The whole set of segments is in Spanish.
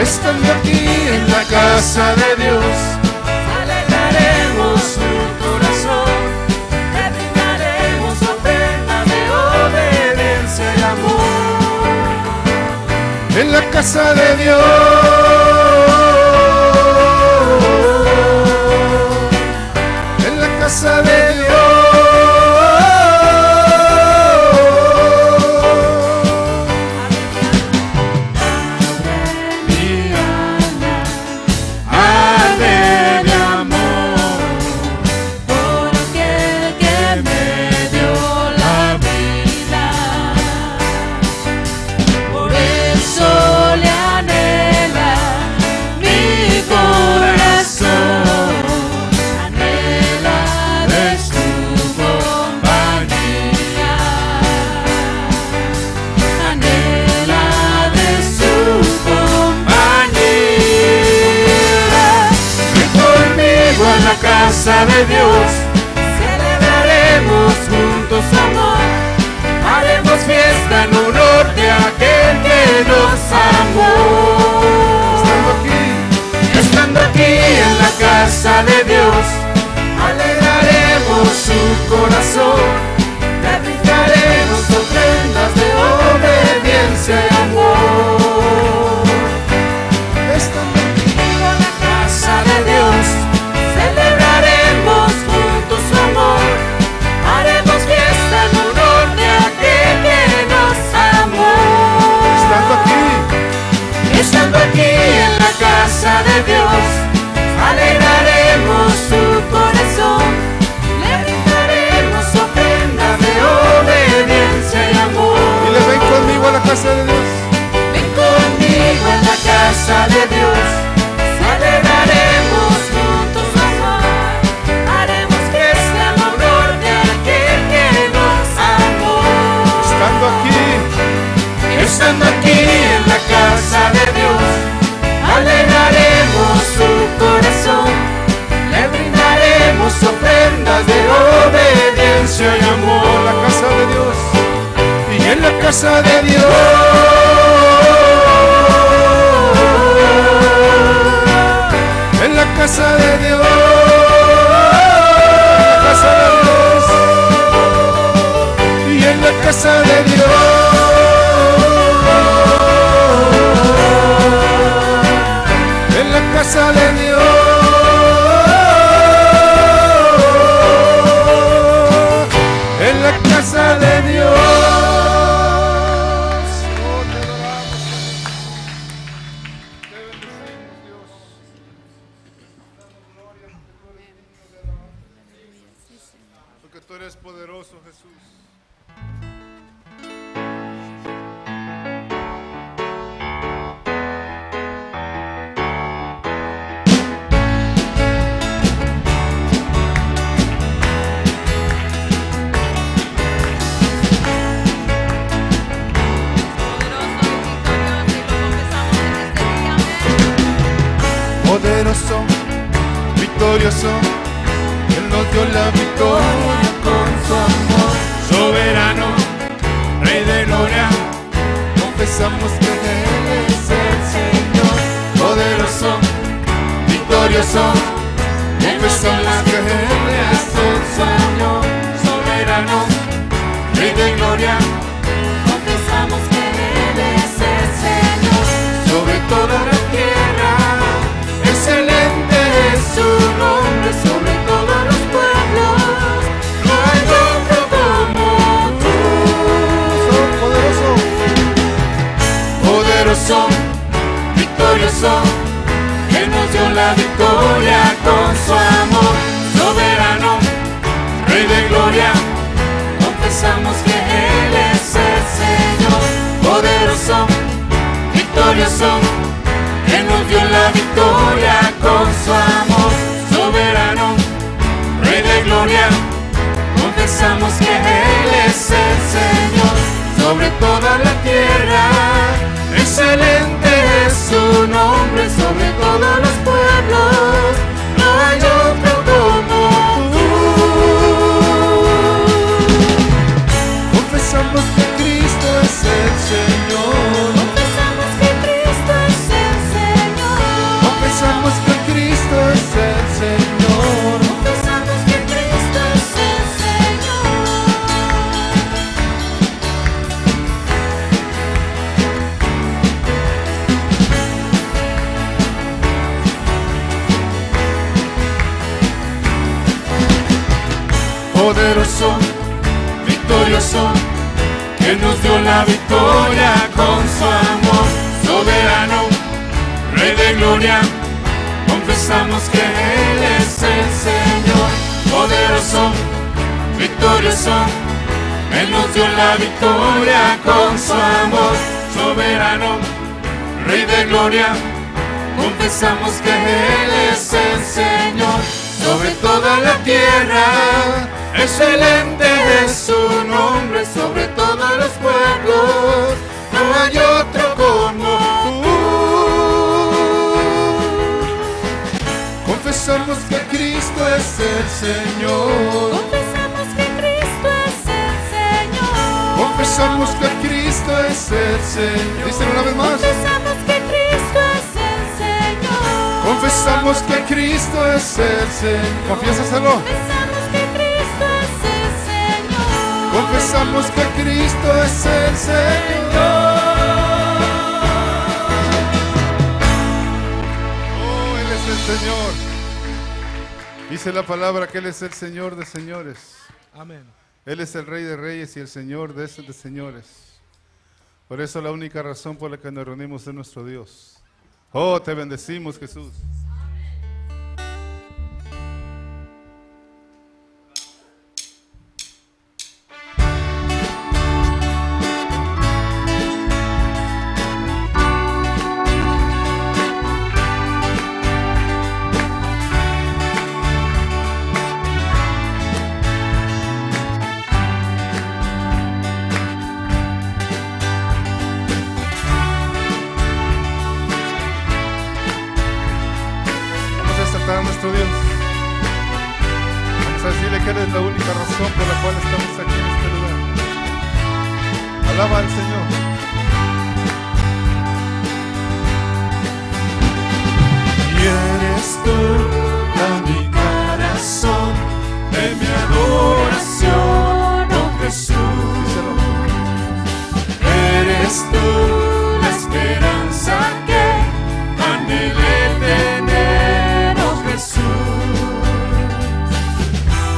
Estando aquí en la casa de Dios, alegraremos su corazón, le brindaremos ofrendas de obediencia y amor. en la casa de Dios, en la casa de Dios. Casa de Dios, celebraremos juntos su amor, haremos fiesta en honor de aquel que nos amó. estando aquí En la casa de Dios, alegraremos su corazón, le brindaremos ofrendas de obediencia y amor. estando En la casa de Dios, celebraremos juntos su amor, haremos fiesta en honor de aquel que nos amó. Estando aquí en la casa de Dios, alegraremos su corazón, le brindaremos ofrendas de obediencia y amor. Dile, ven conmigo a la casa de Dios. Ven conmigo en la casa de Dios, celebraremos juntos su amor, haremos fiesta en honor de aquel que nos amó. Estando aquí en la casa de Dios, alegraremos su corazón, le brindaremos ofrendas de obediencia y amor. En la casa de Dios. Y en la casa de Dios. En la casa de Dios. Y en la casa de Dios. En la casa de Dios. En la casa de Dios. Porque tú eres poderoso, Jesús. Poderoso, victorioso, Él nos dio la victoria con su amor. Soberano, Rey de gloria, confesamos que Él es el Señor. Poderoso, victorioso, confesamos que Él es el Señor. Soberano, Rey de gloria, Confesamos que Él es el Señor. sobre toda la tierra, excelente es su nombre, sobre todos los pueblos, no hay otro como tú. Poderoso, poderoso, victorioso, que nos dio la victoria con su amor. Soberano, Rey de gloria, confesamos que Él es el Señor. Poderoso, victorioso, que nos dio la victoria con su amor. Soberano, Rey de gloria, confesamos que Él es el Señor. Sobre toda la tierra, excelente es su nombre, sobre todos los pueblos, no hay otro como tú. Confesamos que Cristo es el Señor. Confesamos que Cristo es el victorioso, que nos dio la victoria con su amor. Soberano, Rey de gloria, confesamos que Él es el Señor. Poderoso, victorioso, Él nos dio la victoria con su amor. Soberano, Rey de gloria, confesamos que Él es el Señor. Sobre toda la tierra, excelente es su nombre. Sobre todos los pueblos, no hay otro como tú. Confesamos que Cristo es el Señor. Confesamos que Cristo es el Señor. Confesamos que Cristo es el Señor. Díselo una vez más. Confesamos que Cristo es el Señor. Confesamos que Cristo es el Señor. Confiésaselo. Confesamos que Cristo es el Señor. Confesamos que Cristo es el Señor. Oh, Él es el Señor. Dice la palabra que Él es el Señor de señores. Amén. Él es el Rey de reyes y el Señor de señores. Por eso la única razón por la que nos reunimos es nuestro Dios. Oh, te bendecimos, Jesús. Nuestro Dios, vamos a decirle que Él es la única razón por la cual estamos aquí en este lugar. Alaba al Señor. Y eres tú la única razón de mi adoración, oh Jesús. Eres tú la esperanza que anhelé tener, oh Jesús.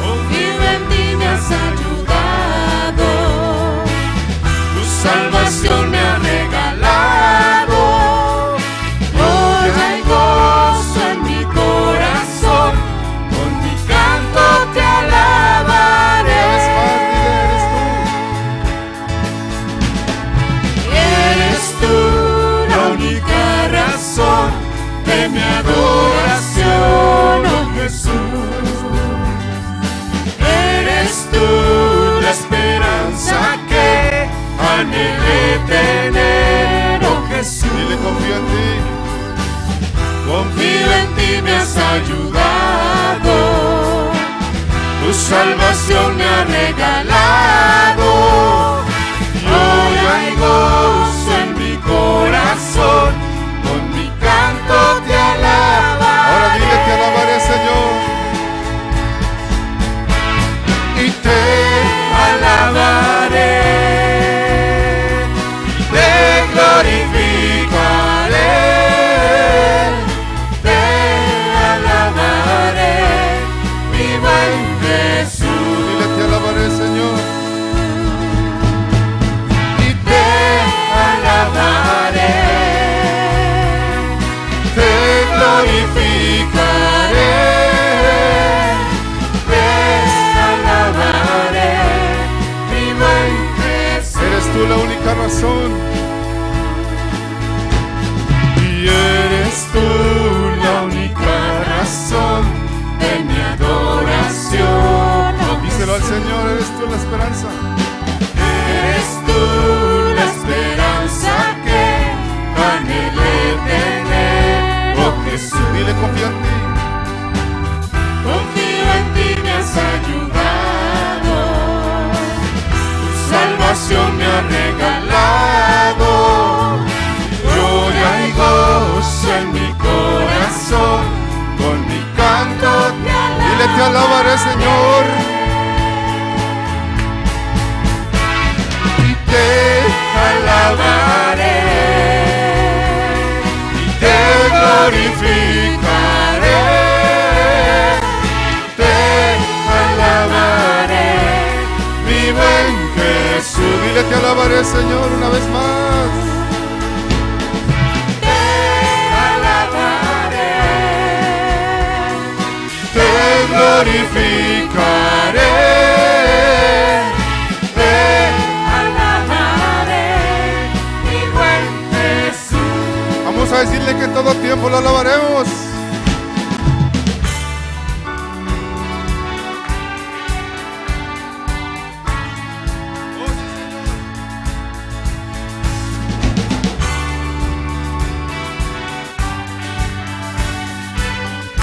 Confío en ti, me has ayudado, tu salvación me ha regalado. Hoy hay gozo en mi corazón, con mi canto te alabaré. Eres tú la única razón de mi adoración, oh Jesús. Eres tú la esperanza que anhelé tener, oh Jesús. Dile, confío en ti. Confío en ti, me has ayudado, tu salvación me ha regalado. Hoy hay gozo en mi corazón, con mi canto te alabaré. Ahora dile, te alabaré, Señor. Y te alabaré, te glorificaré, te alabaré, mi buen Jesús. Dile, te alabaré, Señor. Y te alabaré, te glorificaré, te alabaré, mi buen Jesús. Eres tú la única razón. Y eres tú la única razón de mi adoración, oh Díselo al Señor, eres tú la esperanza. Eres tú la esperanza que anhelé tener, oh Jesús. Dile, confío en ti. Confío en ti, me has ayudado, tu salvación me ha regalado. Gloria y gozo en mi corazón, con mi canto te alabaré. Dile, te alabaré, Señor. Y te alabaré, y te glorificaré, te alabaré, mi buen Jesús. glorificaré, te alabaré, mi buen Jesús. Vamos a decirle que en todo tiempo lo alabaremos.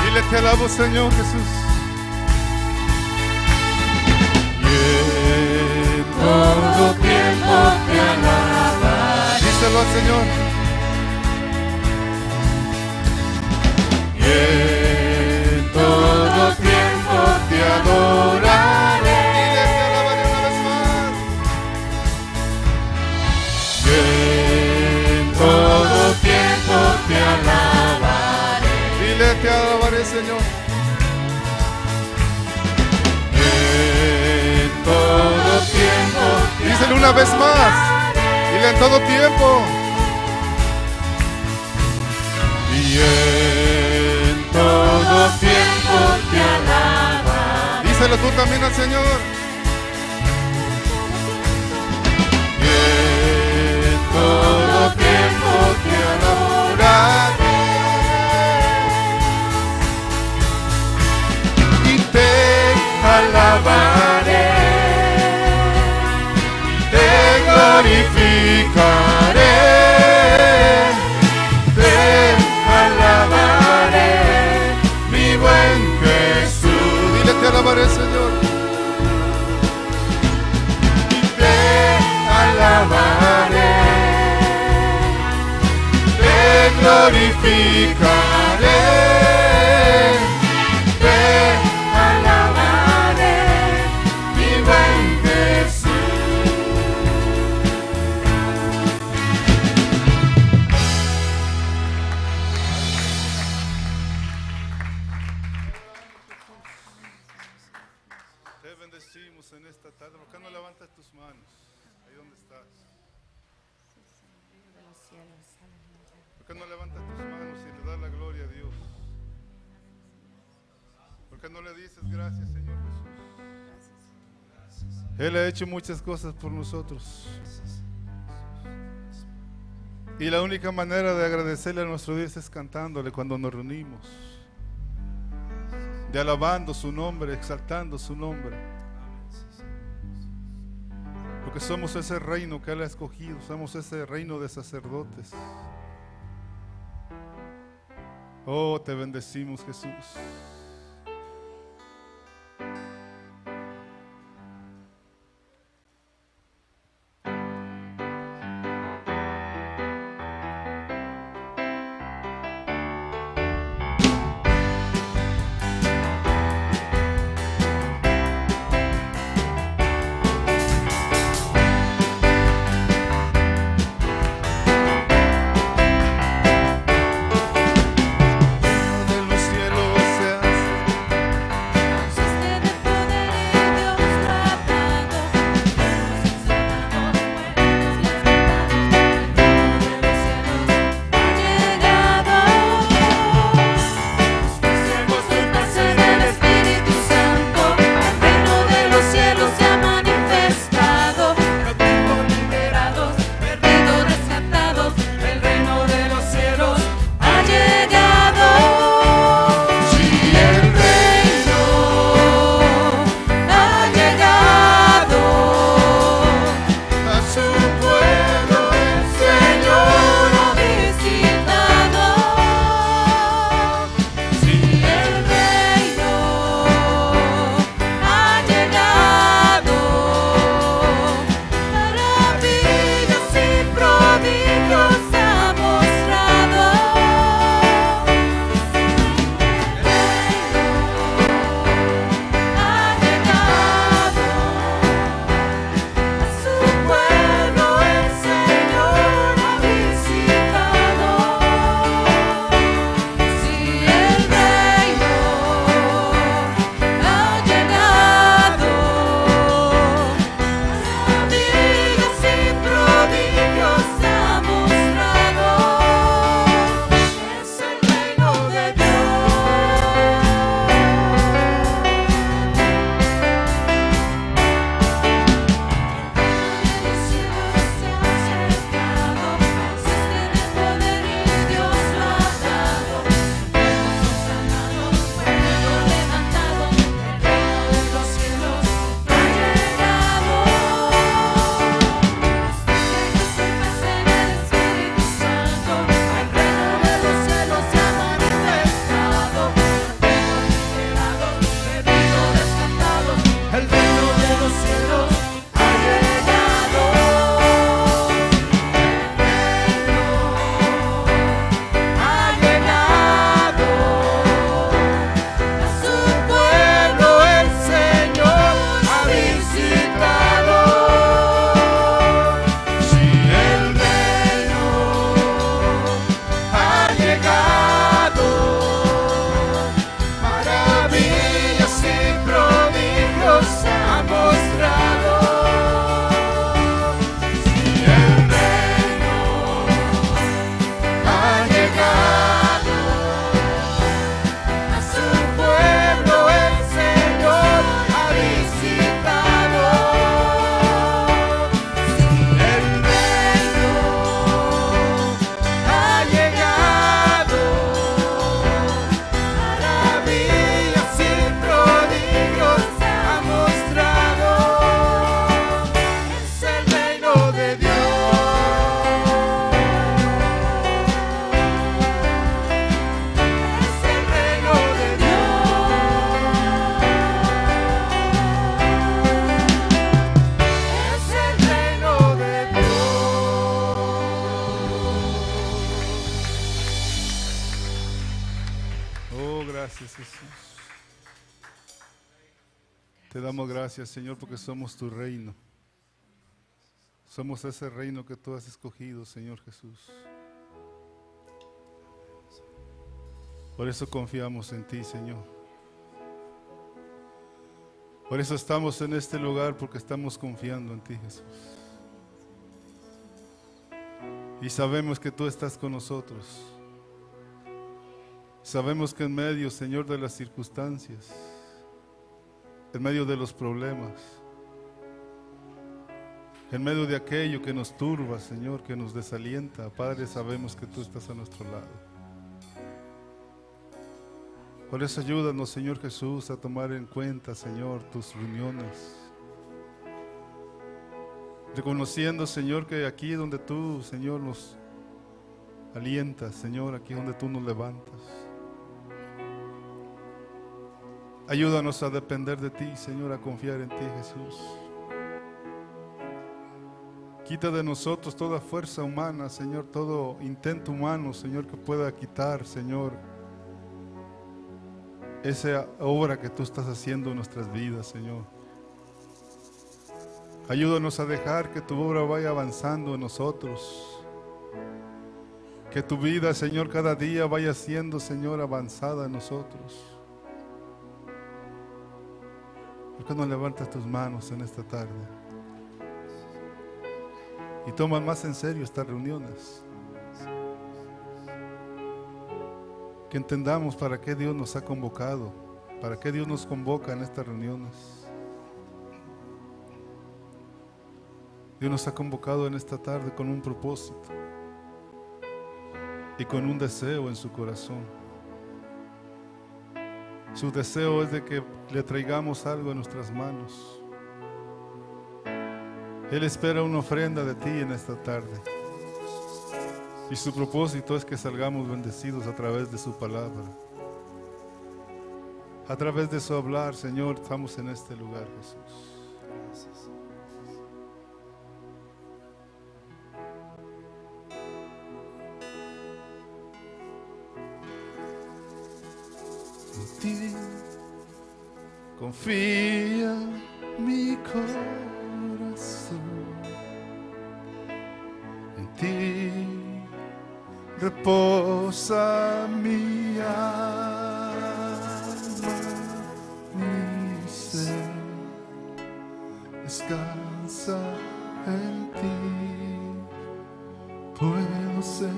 Dile te alabo, Señor Jesús. Y en Todo tiempo te alabaré. díselo al Señor. Y en todo tiempo te adoraré. Dile te alabaré una vez más. Y en todo tiempo te alabaré. Dile te alabaré, Señor. En todo tiempo. Díselo una vez más. Dile en todo tiempo. Y en todo tiempo te alabaré. Díselo tú también al Señor. Y en todo tiempo te adoraré. Y te alabaré. Te glorificaré. Te alabaré, mi buen Jesús. Dile te alabaré, Señor. Y te alabaré. Te glorificaré. Te alabaré, mi buen Jesús. Te bendecimos en esta tarde. ¿Por qué no levantas tus manos? Ahí donde estás. ¿Por qué no levantas tus manos y le das la gloria a Dios? ¿Por qué no le dices gracias, Señor Jesús? Él ha hecho muchas cosas por nosotros. Y la única manera de agradecerle a nuestro Dios es cantándole cuando nos reunimos. De alabando su nombre, exaltando su nombre. Porque somos ese reino que Él ha escogido, somos ese reino de sacerdotes. Oh, te bendecimos, Jesús. De los cielos seas Gracias, Jesús. Te damos gracias, Señor, porque somos tu reino. Somos ese reino que tú has escogido, Señor Jesús. Por eso confiamos en ti, Señor. Por eso estamos en este lugar, porque estamos confiando en ti, Jesús. Y sabemos que tú estás con nosotros. Sabemos que en medio, Señor, de las circunstancias, en medio de los problemas, en medio de aquello que nos turba, Señor, que nos desalienta, Padre, sabemos que tú estás a nuestro lado. Por eso ayúdanos, Señor Jesús, a tomar en cuenta, Señor, tus reuniones. Reconociendo, Señor, que aquí donde tú, Señor, nos alientas, Señor, aquí donde tú nos levantas. Ayúdanos a depender de ti, Señor, a confiar en ti, Jesús. Quita de nosotros toda fuerza humana, Señor, todo intento humano, Señor, que pueda quitar, Señor, esa obra que tú estás haciendo en nuestras vidas, Señor. Ayúdanos a dejar que tu obra vaya avanzando en nosotros. Que tu vida, Señor, cada día vaya siendo, Señor, avanzada en nosotros. ¿Por qué no levantas tus manos en esta tarde? Y toma más en serio estas reuniones. Que entendamos para qué Dios nos ha convocado, para qué Dios nos convoca en estas reuniones. Dios nos ha convocado en esta tarde con un propósito y con un deseo en su corazón. Su deseo es de que le traigamos algo en nuestras manos. Él espera una ofrenda de ti en esta tarde. Y su propósito es que salgamos bendecidos a través de su palabra. A través de su hablar, Señor, estamos en este lugar, Jesús. Gracias. En ti confía mi corazón. En ti reposa mi alma, mi ser descansa en ti, puedo ser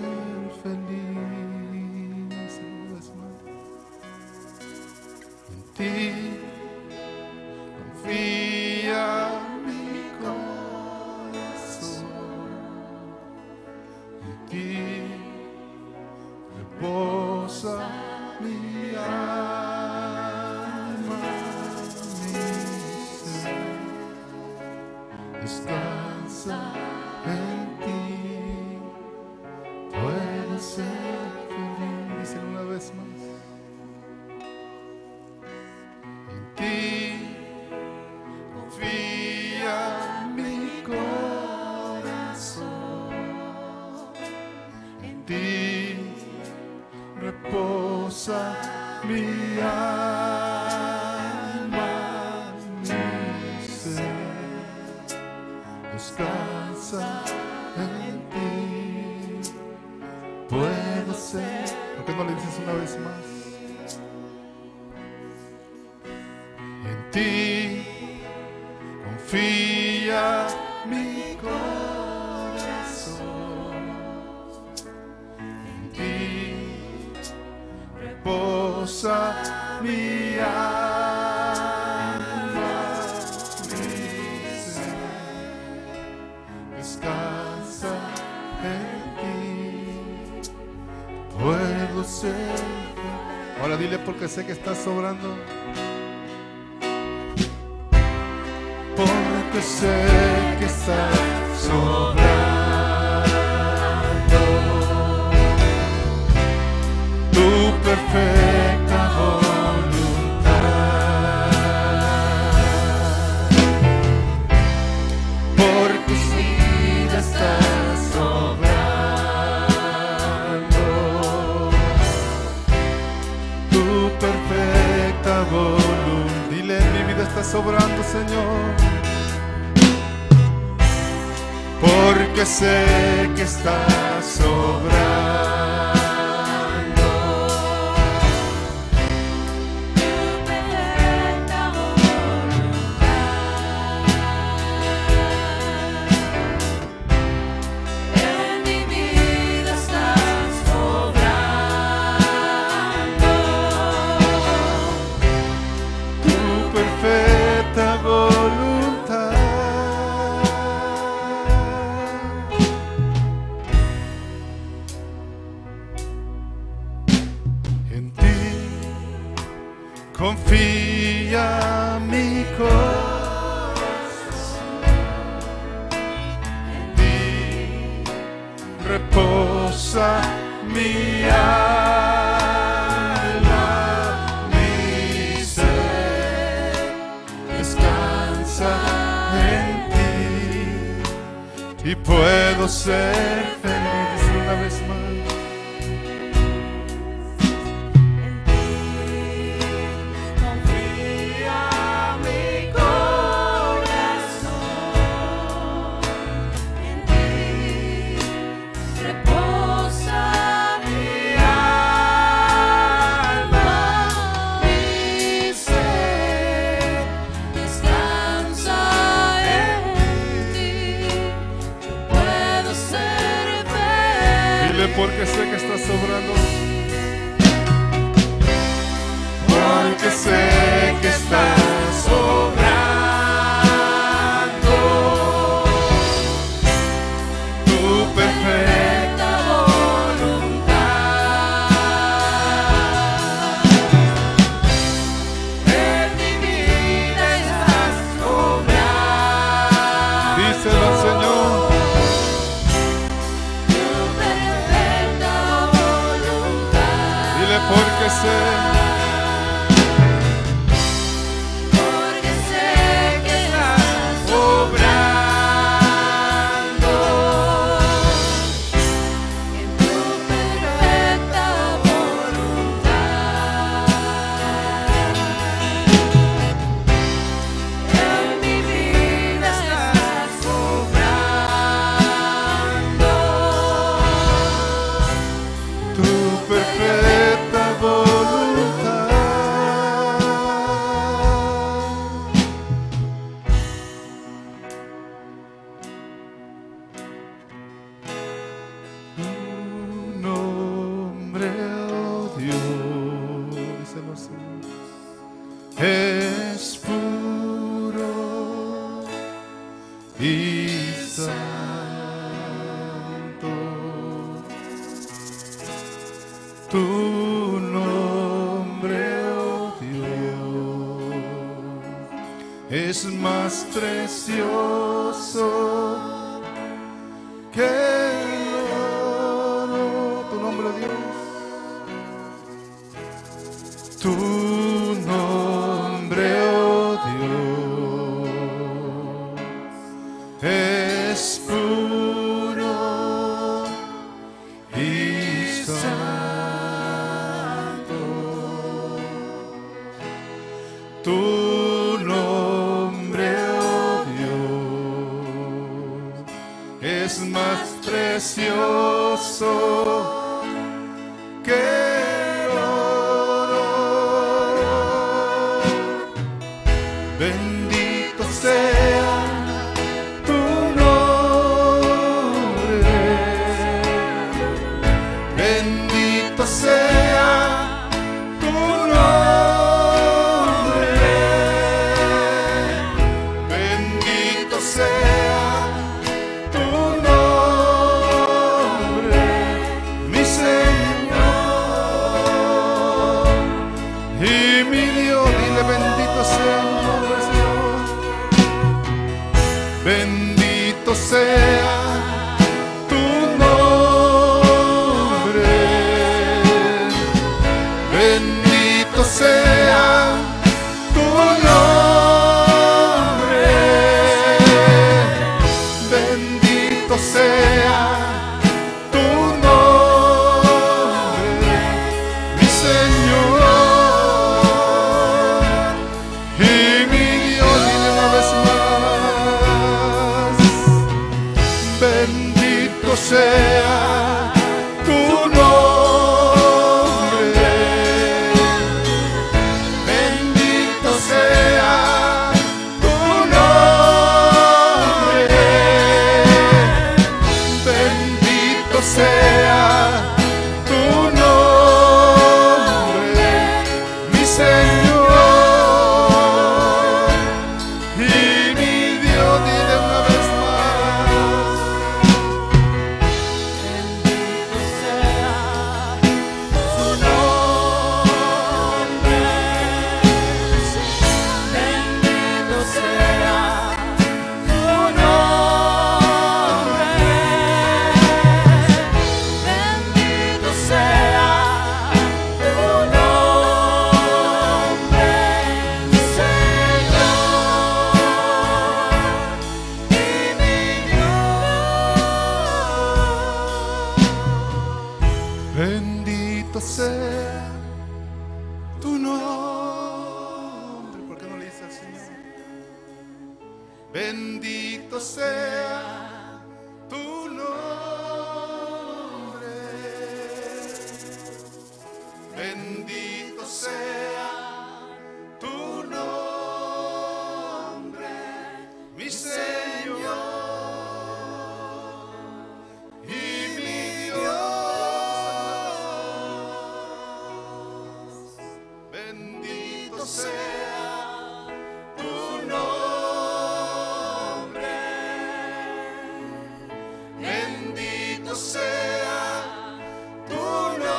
feliz. En ti confía mi corazón, en ti reposa mi alma, mi ser descansa en ti, puedo ser feliz. Díselo una vez más. En ti confía mi corazón, en ti reposa mi alma, mi ser descansa en ti, puedo ser. ¿Por qué no le dices una vez más? En ti confía mi corazón, en ti reposa mi alma, mi ser descansa en ti, puedo ser. Ahora dile, porque sé que estás sobrando. Porque sé que estás sobrando. Tu perfecta voluntad. Porque sí estás sobrando. Tu perfecta Señor, porque sé que estás sobrando. Confía mi corazón, en ti reposa mi alma, mi ser descansa en ti y puedo ser feliz una vez más. Porque sé que estás sobrando, porque sé que estás sobrando tu perfecta voluntad. En mi vida estás sobrando. Díselo al Señor. Porque sé que estás obrando en tu perfecta voluntad. En mi vida estás obrando tu perfecta voluntad. Tu nombre, oh Dios, díselo así, es puro y santo. Tu nombre, oh Dios, es más precioso que el oro. Tu nombre, oh Dios, tu nombre, oh Dios, es puro y santo. Tu nombre, oh Dios, es más precioso que el oro. Bendito sea tu nombre, bendito sea tu nombre, bendito sea tu nombre, mi Señor y mi Dios. Dile bendito sea tu nombre, Señor. Bendito sea tu nombre, bendito sea tu nombre, bendito sea tu nombre, mi Señor y mi Dios. Dile una Bendito sea tu nombre. Bendito sea tu nombre. Bendito sea tu nombre, mi Señor y mi Dios. Dile una vez más. Bendito sea su nombre. Bendito sea su nombre. Bendito sea tu nombre, mi Señor y mi Dios. Bendito sea tu nombre. ¿Por qué no le dice al Señor? Bendito sea tu nombre. Bendito sea tu nombre, mi Señor y mi Dios. Bendito sea tu nombre. Bendito sea tu nombre.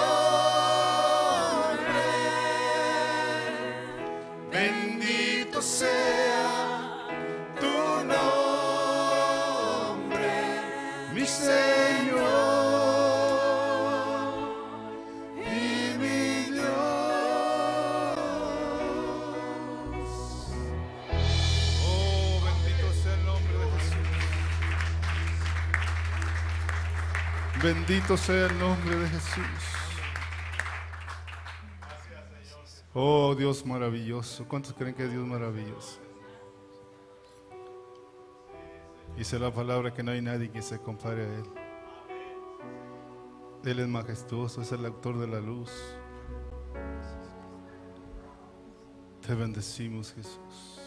Bendito sea tu nombre, mi Señor y mi Dios. Oh, bendito sea el nombre de Jesús. Bendito sea el nombre de Jesús. Oh, Dios maravilloso. ¿Cuántos creen que es Dios maravilloso? Dice la palabra que no hay nadie que se compare a Él. Él es majestuoso, es el autor de la luz. Te bendecimos, Jesús.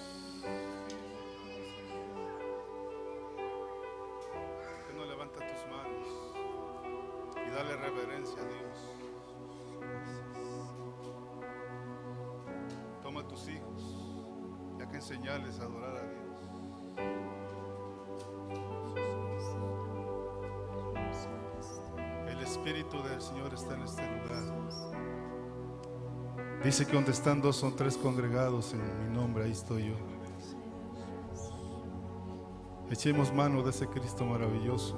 ¿Por qué no levanta tus manos y dale reverencia a Dios? Toma a tus hijos, ya que enseñarles a adorar a Dios. El Espíritu del Señor está en este lugar. Dice que donde están dos o tres congregados en mi nombre, ahí estoy yo. Echemos mano de ese Cristo maravilloso,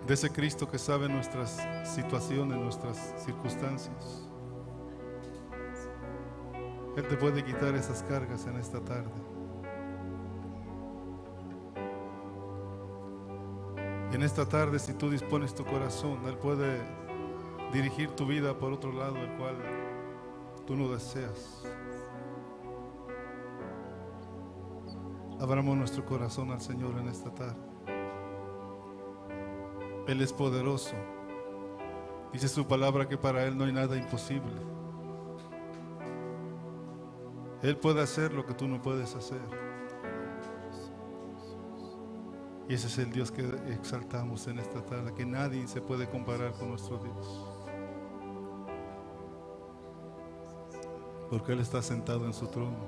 de ese Cristo que sabe nuestras situaciones, nuestras circunstancias. Él te puede quitar esas cargas en esta tarde. En esta tarde, si tú dispones tu corazón, Él puede dirigir tu vida por otro lado, el cual tú no deseas. Abramos nuestro corazón al Señor en esta tarde. Él es poderoso. Dice su palabra que para Él no hay nada imposible. Él puede hacer lo que tú no puedes hacer. Y ese es el Dios que exaltamos en esta tarde, que nadie se puede comparar con nuestro Dios. Porque Él está sentado en su trono.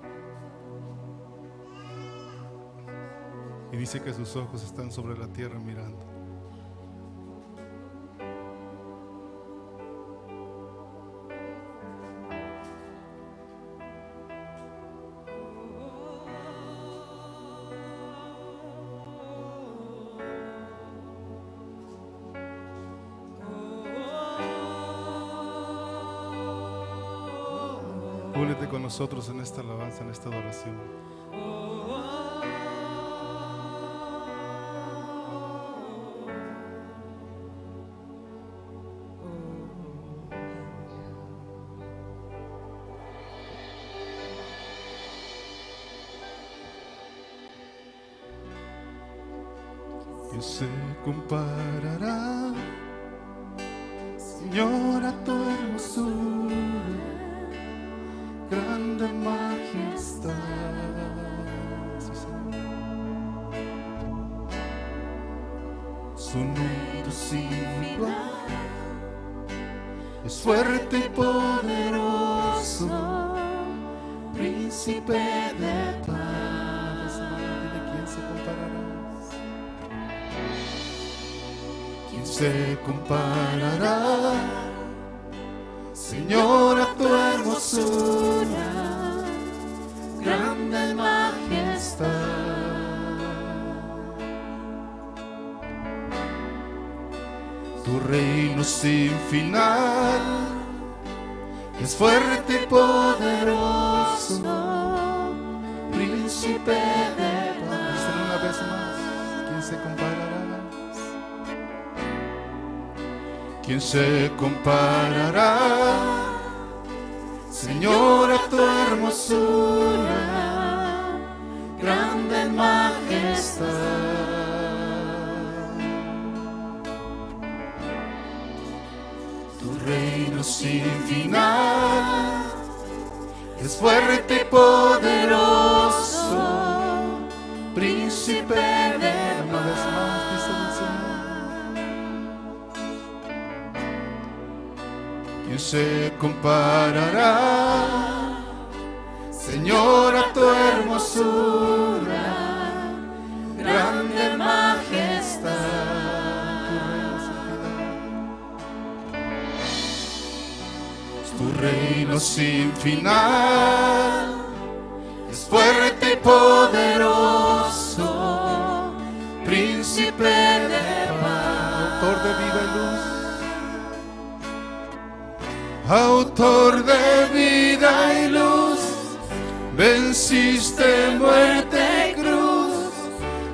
Y dice que sus ojos están sobre la tierra mirando. Únete con nosotros en esta alabanza, en esta adoración. ¿Quién se comparará, Señor, a tu hermosura, grande majestad? Sí, Señor. Su nombre sin igual es fuerte y poderoso, príncipe de paz. ¿De quién se comparará? ¿Quién se comparará, Señor, a tu hermosura, grande majestad? Tu reino sin final es fuerte y poderoso, príncipe de paz. Una vez más, ¿quién se comparará? ¿Quién se comparará, Señor, a tu hermosura, grande majestad? Tu reino sin final es fuerte y poderoso, príncipe de paz. Una vez más, dice el Señor. ¿Quién se comparará, Señor, a tu hermosura, grande majestad? Tu reino sin final es fuerte y poderoso, príncipe de paz. Autor de vida y luz, autor de vida y luz, venciste muerte y cruz,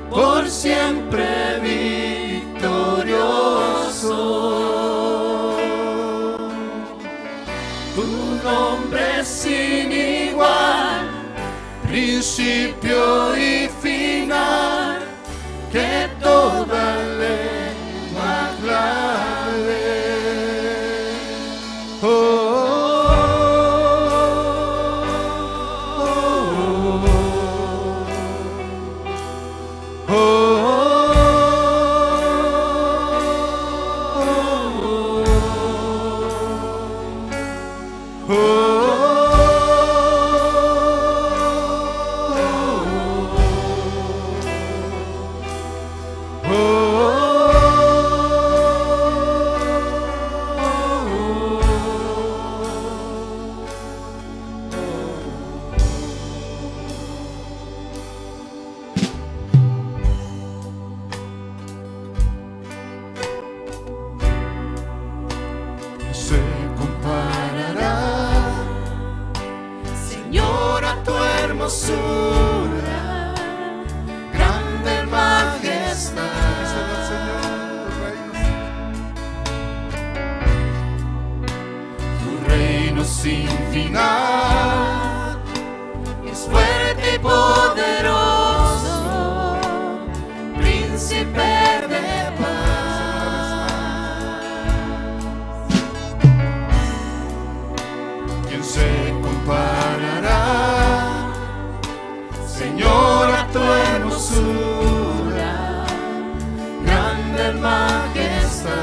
por siempre victorioso. Tu nombre sin igual, principio y final, que toda lengua aclame. Oh, oh, oh, oh, oh, oh. Se comparará, Señor, a tu hermosura, grande majestad. Tu reino sin final es fuerte y poderoso, príncipe de se comparará, Señor, a tu hermosura, grande majestad.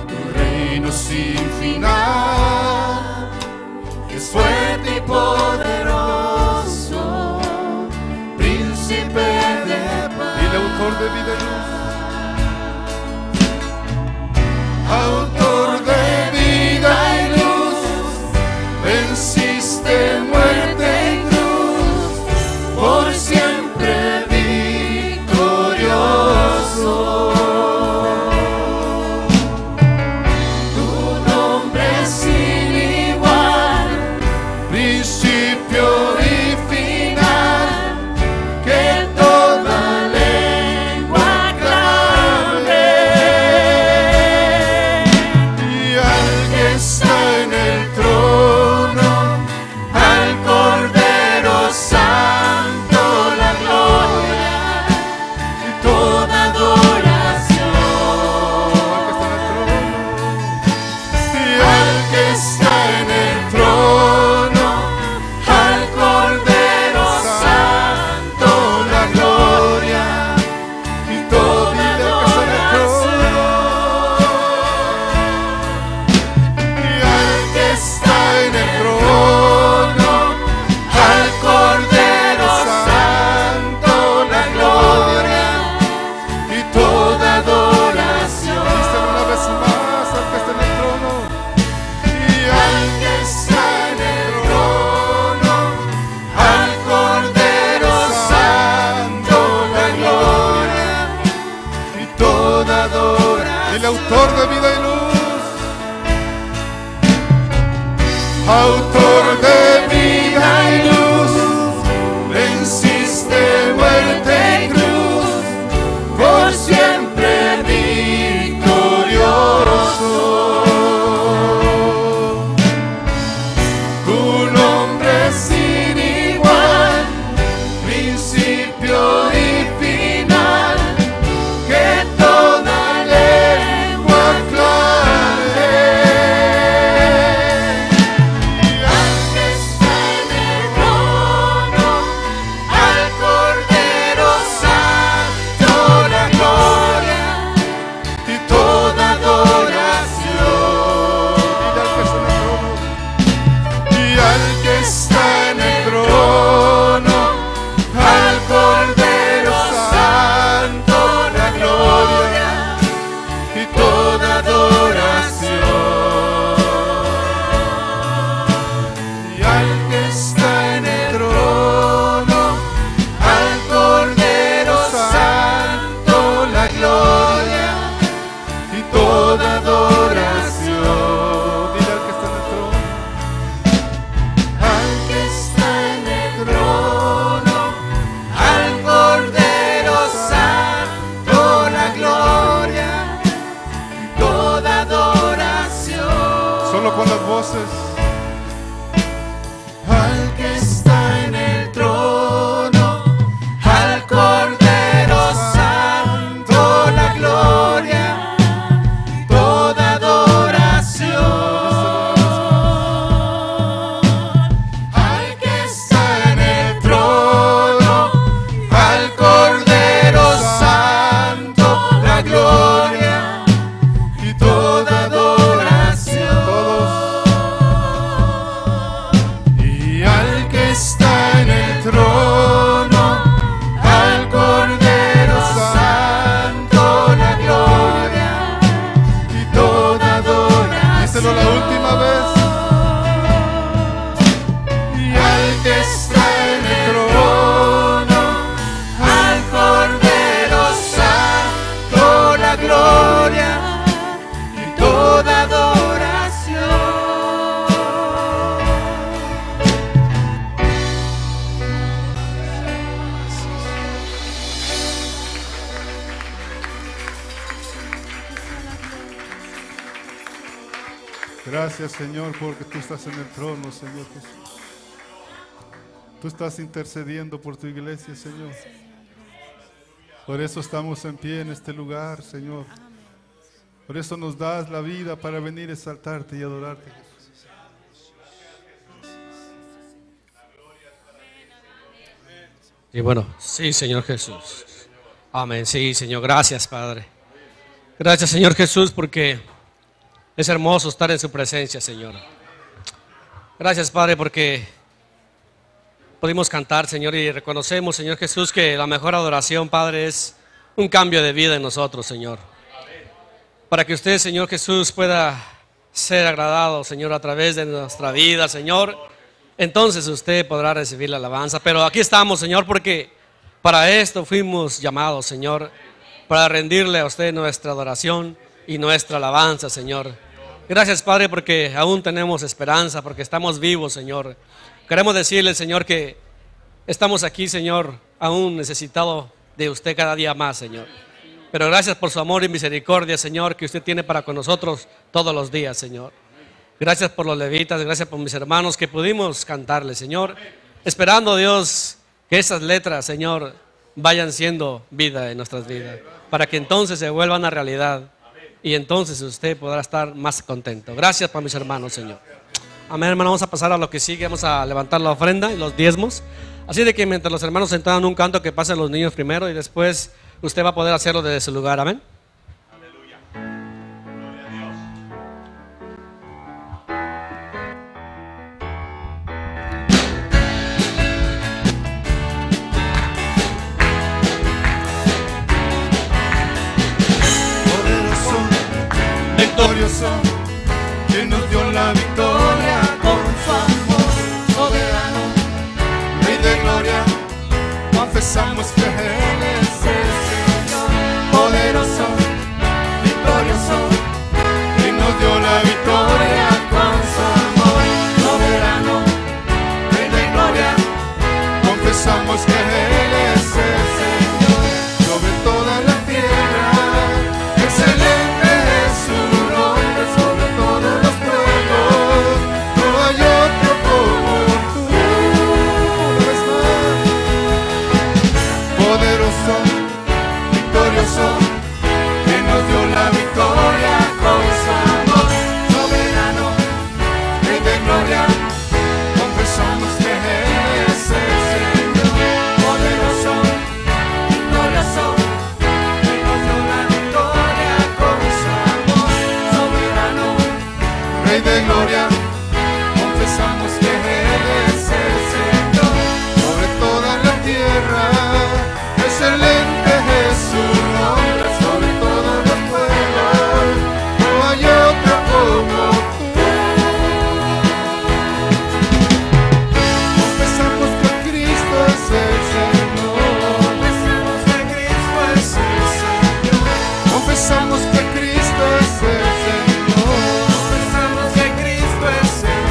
Tu reino sin final es fuerte y poderoso, está en el trono, al Cordero Santo la gloria y toda adoración. Díselo la última vez. Y al que está en el trono, al Cordero Santo la gloria y toda adoración. Gracias, Señor, porque tú estás en el trono, Señor Jesús. Tú estás intercediendo por tu iglesia, Señor. Por eso estamos en pie en este lugar, Señor. Por eso nos das la vida para venir a exaltarte y adorarte, Jesús. Y bueno, sí, Señor Jesús. Amén. Sí, Señor. Gracias, Padre. Gracias, Señor Jesús, porque es hermoso estar en su presencia, Señor. Gracias, Padre, porque pudimos cantar, Señor, y reconocemos, Señor Jesús, que la mejor adoración, Padre, es un cambio de vida en nosotros, Señor. Para que usted, Señor Jesús, pueda ser agradado, Señor, a través de nuestra vida, Señor, entonces usted podrá recibir la alabanza. Pero aquí estamos, Señor, porque para esto fuimos llamados, Señor, para rendirle a usted nuestra adoración y nuestra alabanza, Señor. Gracias, Padre, porque aún tenemos esperanza, porque estamos vivos, Señor. Queremos decirle, Señor, que estamos aquí, Señor, aún necesitados de usted cada día más, Señor. Pero gracias por su amor y misericordia, Señor, que usted tiene para con nosotros todos los días, Señor. Gracias por los levitas, gracias por mis hermanos que pudimos cantarle, Señor. Esperando, Dios, que esas letras, Señor, vayan siendo vida en nuestras vidas, para que entonces se vuelvan a realidad. Y entonces usted podrá estar más contento. Gracias por mis hermanos, Señor. Amén, hermano. Vamos a pasar a lo que sigue. Vamos a levantar la ofrenda y los diezmos. Así de que mientras los hermanos se entonan un canto, que pasen los niños primero y después usted va a poder hacerlo desde su lugar. Amén. Aleluya. Gloria a Dios. Victorioso, que nos dio la victoria con su amor soberano, Rey de gloria, confesamos que Él es el Señor. Poderoso, victorioso, que nos dio la victoria con su amor soberano, Rey de gloria, confesamos que Él es el Señor. Sobre toda la tierra, excelente. Que nos dio la victoria con su amor soberano, Rey de gloria, confesamos que Él es el Señor. Poderoso, victorioso, que nos dio la victoria con su amor soberano, Rey de gloria, confesamos que Él es el Señor. Sobre toda la tierra, excelente es su nombre, sobre todos los pueblos, no hay otro como tú. Confesamos que Cristo es el Señor, confesamos que Cristo es el Señor, confesamos que Cristo es el Señor, confesamos que Cristo es el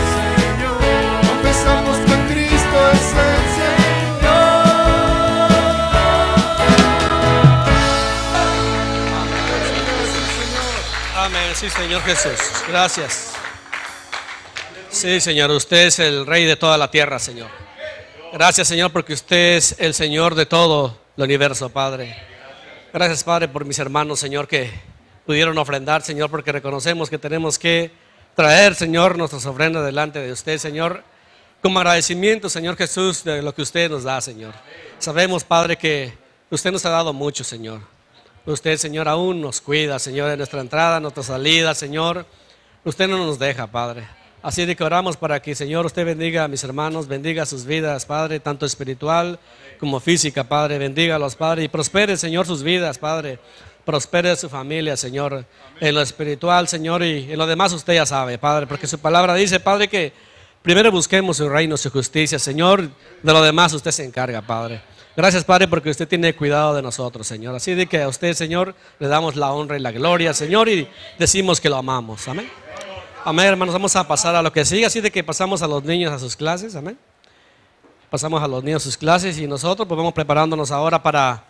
Señor, confesamos que Cristo es el Señor. Amén. Sí, Señor Jesús. Gracias. Sí, Señor. Usted es el Rey de toda la tierra, Señor. Gracias, Señor, porque usted es el Señor de todo el universo, Padre. Gracias, Padre, por mis hermanos, Señor, que pudieron ofrendar, Señor, porque reconocemos que tenemos que traer, Señor, nuestras ofrendas delante de usted, Señor, como agradecimiento, Señor Jesús, de lo que usted nos da, Señor. Sabemos, Padre, que usted nos ha dado mucho, Señor. Usted, Señor, aún nos cuida, Señor, de nuestra entrada, nuestra salida, Señor. Usted no nos deja, Padre. Así de que oramos para que, Señor, usted bendiga a mis hermanos, bendiga sus vidas, Padre, tanto espiritual como física, Padre. Bendígalos, Padre, y prospere, Señor, sus vidas, Padre. Prospere su familia, Señor, en lo espiritual, Señor, y en lo demás usted ya sabe, Padre, porque su palabra dice, Padre, que primero busquemos su reino, su justicia, Señor, de lo demás usted se encarga, Padre. Gracias, Padre, porque usted tiene cuidado de nosotros, Señor. Así de que a usted, Señor, le damos la honra y la gloria, Señor, y decimos que lo amamos. Amén. Amén, hermanos. Vamos a pasar a lo que sigue. Así de que pasamos a los niños a sus clases. Amén. Pasamos a los niños a sus clases y nosotros pues vamos preparándonos ahora para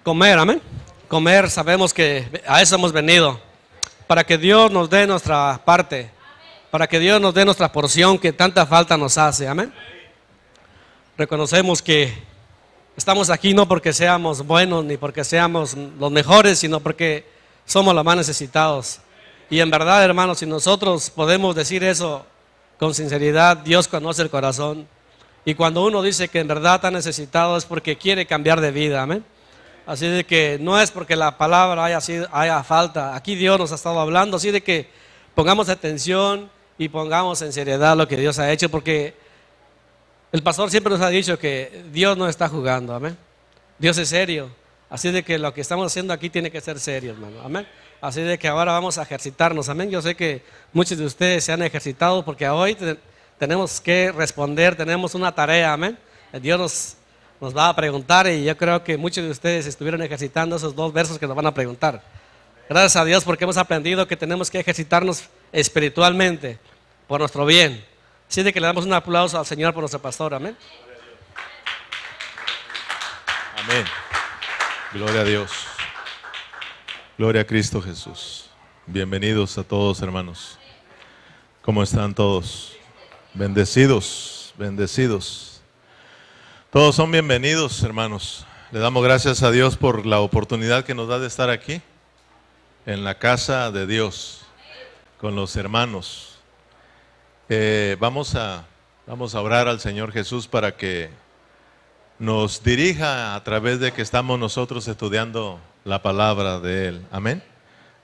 comer. Amén. Comer, sabemos que a eso hemos venido. Para que Dios nos dé nuestra parte. Para que Dios nos dé nuestra porción que tanta falta nos hace. Amén. Reconocemos que estamos aquí no porque seamos buenos ni porque seamos los mejores, sino porque somos los más necesitados. Y en verdad, hermanos, si nosotros podemos decir eso con sinceridad, Dios conoce el corazón. Y cuando uno dice que en verdad está necesitado es porque quiere cambiar de vida, amén. Así de que no es porque la palabra haya falta. Aquí Dios nos ha estado hablando, así de que pongamos atención y pongamos en seriedad lo que Dios ha hecho, porque el pastor siempre nos ha dicho que Dios no está jugando, amén. Dios es serio. Así de que lo que estamos haciendo aquí tiene que ser serio, hermano, amén. Así de que ahora vamos a ejercitarnos, amén. Yo sé que muchos de ustedes se han ejercitado porque hoy tenemos que responder, tenemos una tarea, amén. Dios nos va a preguntar y yo creo que muchos de ustedes estuvieron ejercitando esos 2 versos que nos van a preguntar. Gracias a Dios porque hemos aprendido que tenemos que ejercitarnos espiritualmente por nuestro bien. Así de que le damos un aplauso al Señor por nuestro pastor, amén. Amén. Gloria a Dios. Gloria a Cristo Jesús. Bienvenidos a todos, hermanos. ¿Cómo están todos? Bendecidos, bendecidos. Todos son bienvenidos, hermanos. Le damos gracias a Dios por la oportunidad que nos da de estar aquí, en la casa de Dios, con los hermanos. Vamos a orar al Señor Jesús para que nos dirija a través de que estamos nosotros estudiando la palabra de Él. Amén.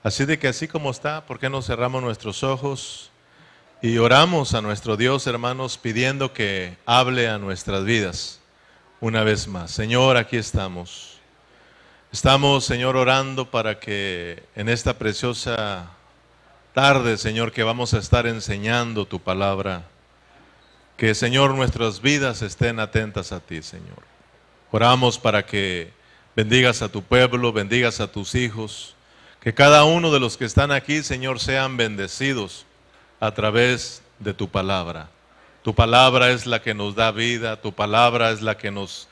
Así de que así como está, ¿por qué no cerramos nuestros ojos y oramos a nuestro Dios, hermanos, pidiendo que hable a nuestras vidas una vez más? Señor, aquí estamos. Estamos, Señor, orando para que en esta preciosa tarde, Señor, que vamos a estar enseñando tu palabra, que, Señor, nuestras vidas estén atentas a ti, Señor. Oramos para que bendigas a tu pueblo, bendigas a tus hijos, que cada uno de los que están aquí, Señor, sean bendecidos a través de tu palabra. Tu palabra es la que nos da vida, tu palabra es la que nos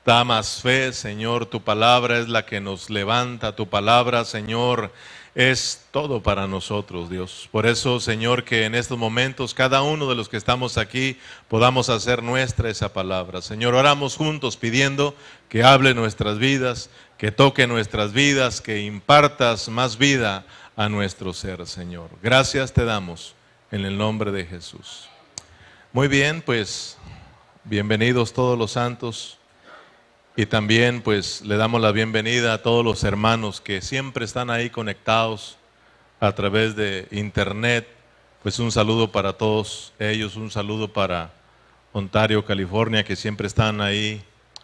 da más fe, Señor, tu palabra es la que nos levanta, tu palabra, Señor, es todo para nosotros, Dios. Por eso, Señor, que en estos momentos cada uno de los que estamos aquí podamos hacer nuestra esa palabra. Señor, oramos juntos pidiendo que hable nuestras vidas, que toque nuestras vidas, que impartas más vida a nuestro ser, Señor. Gracias te damos en el nombre de Jesús. Muy bien, pues bienvenidos todos los santos. Y también pues le damos la bienvenida a todos los hermanos que siempre están ahí conectados a través de internet. Pues un saludo para todos ellos, un saludo para Ontario, California, que siempre están ahí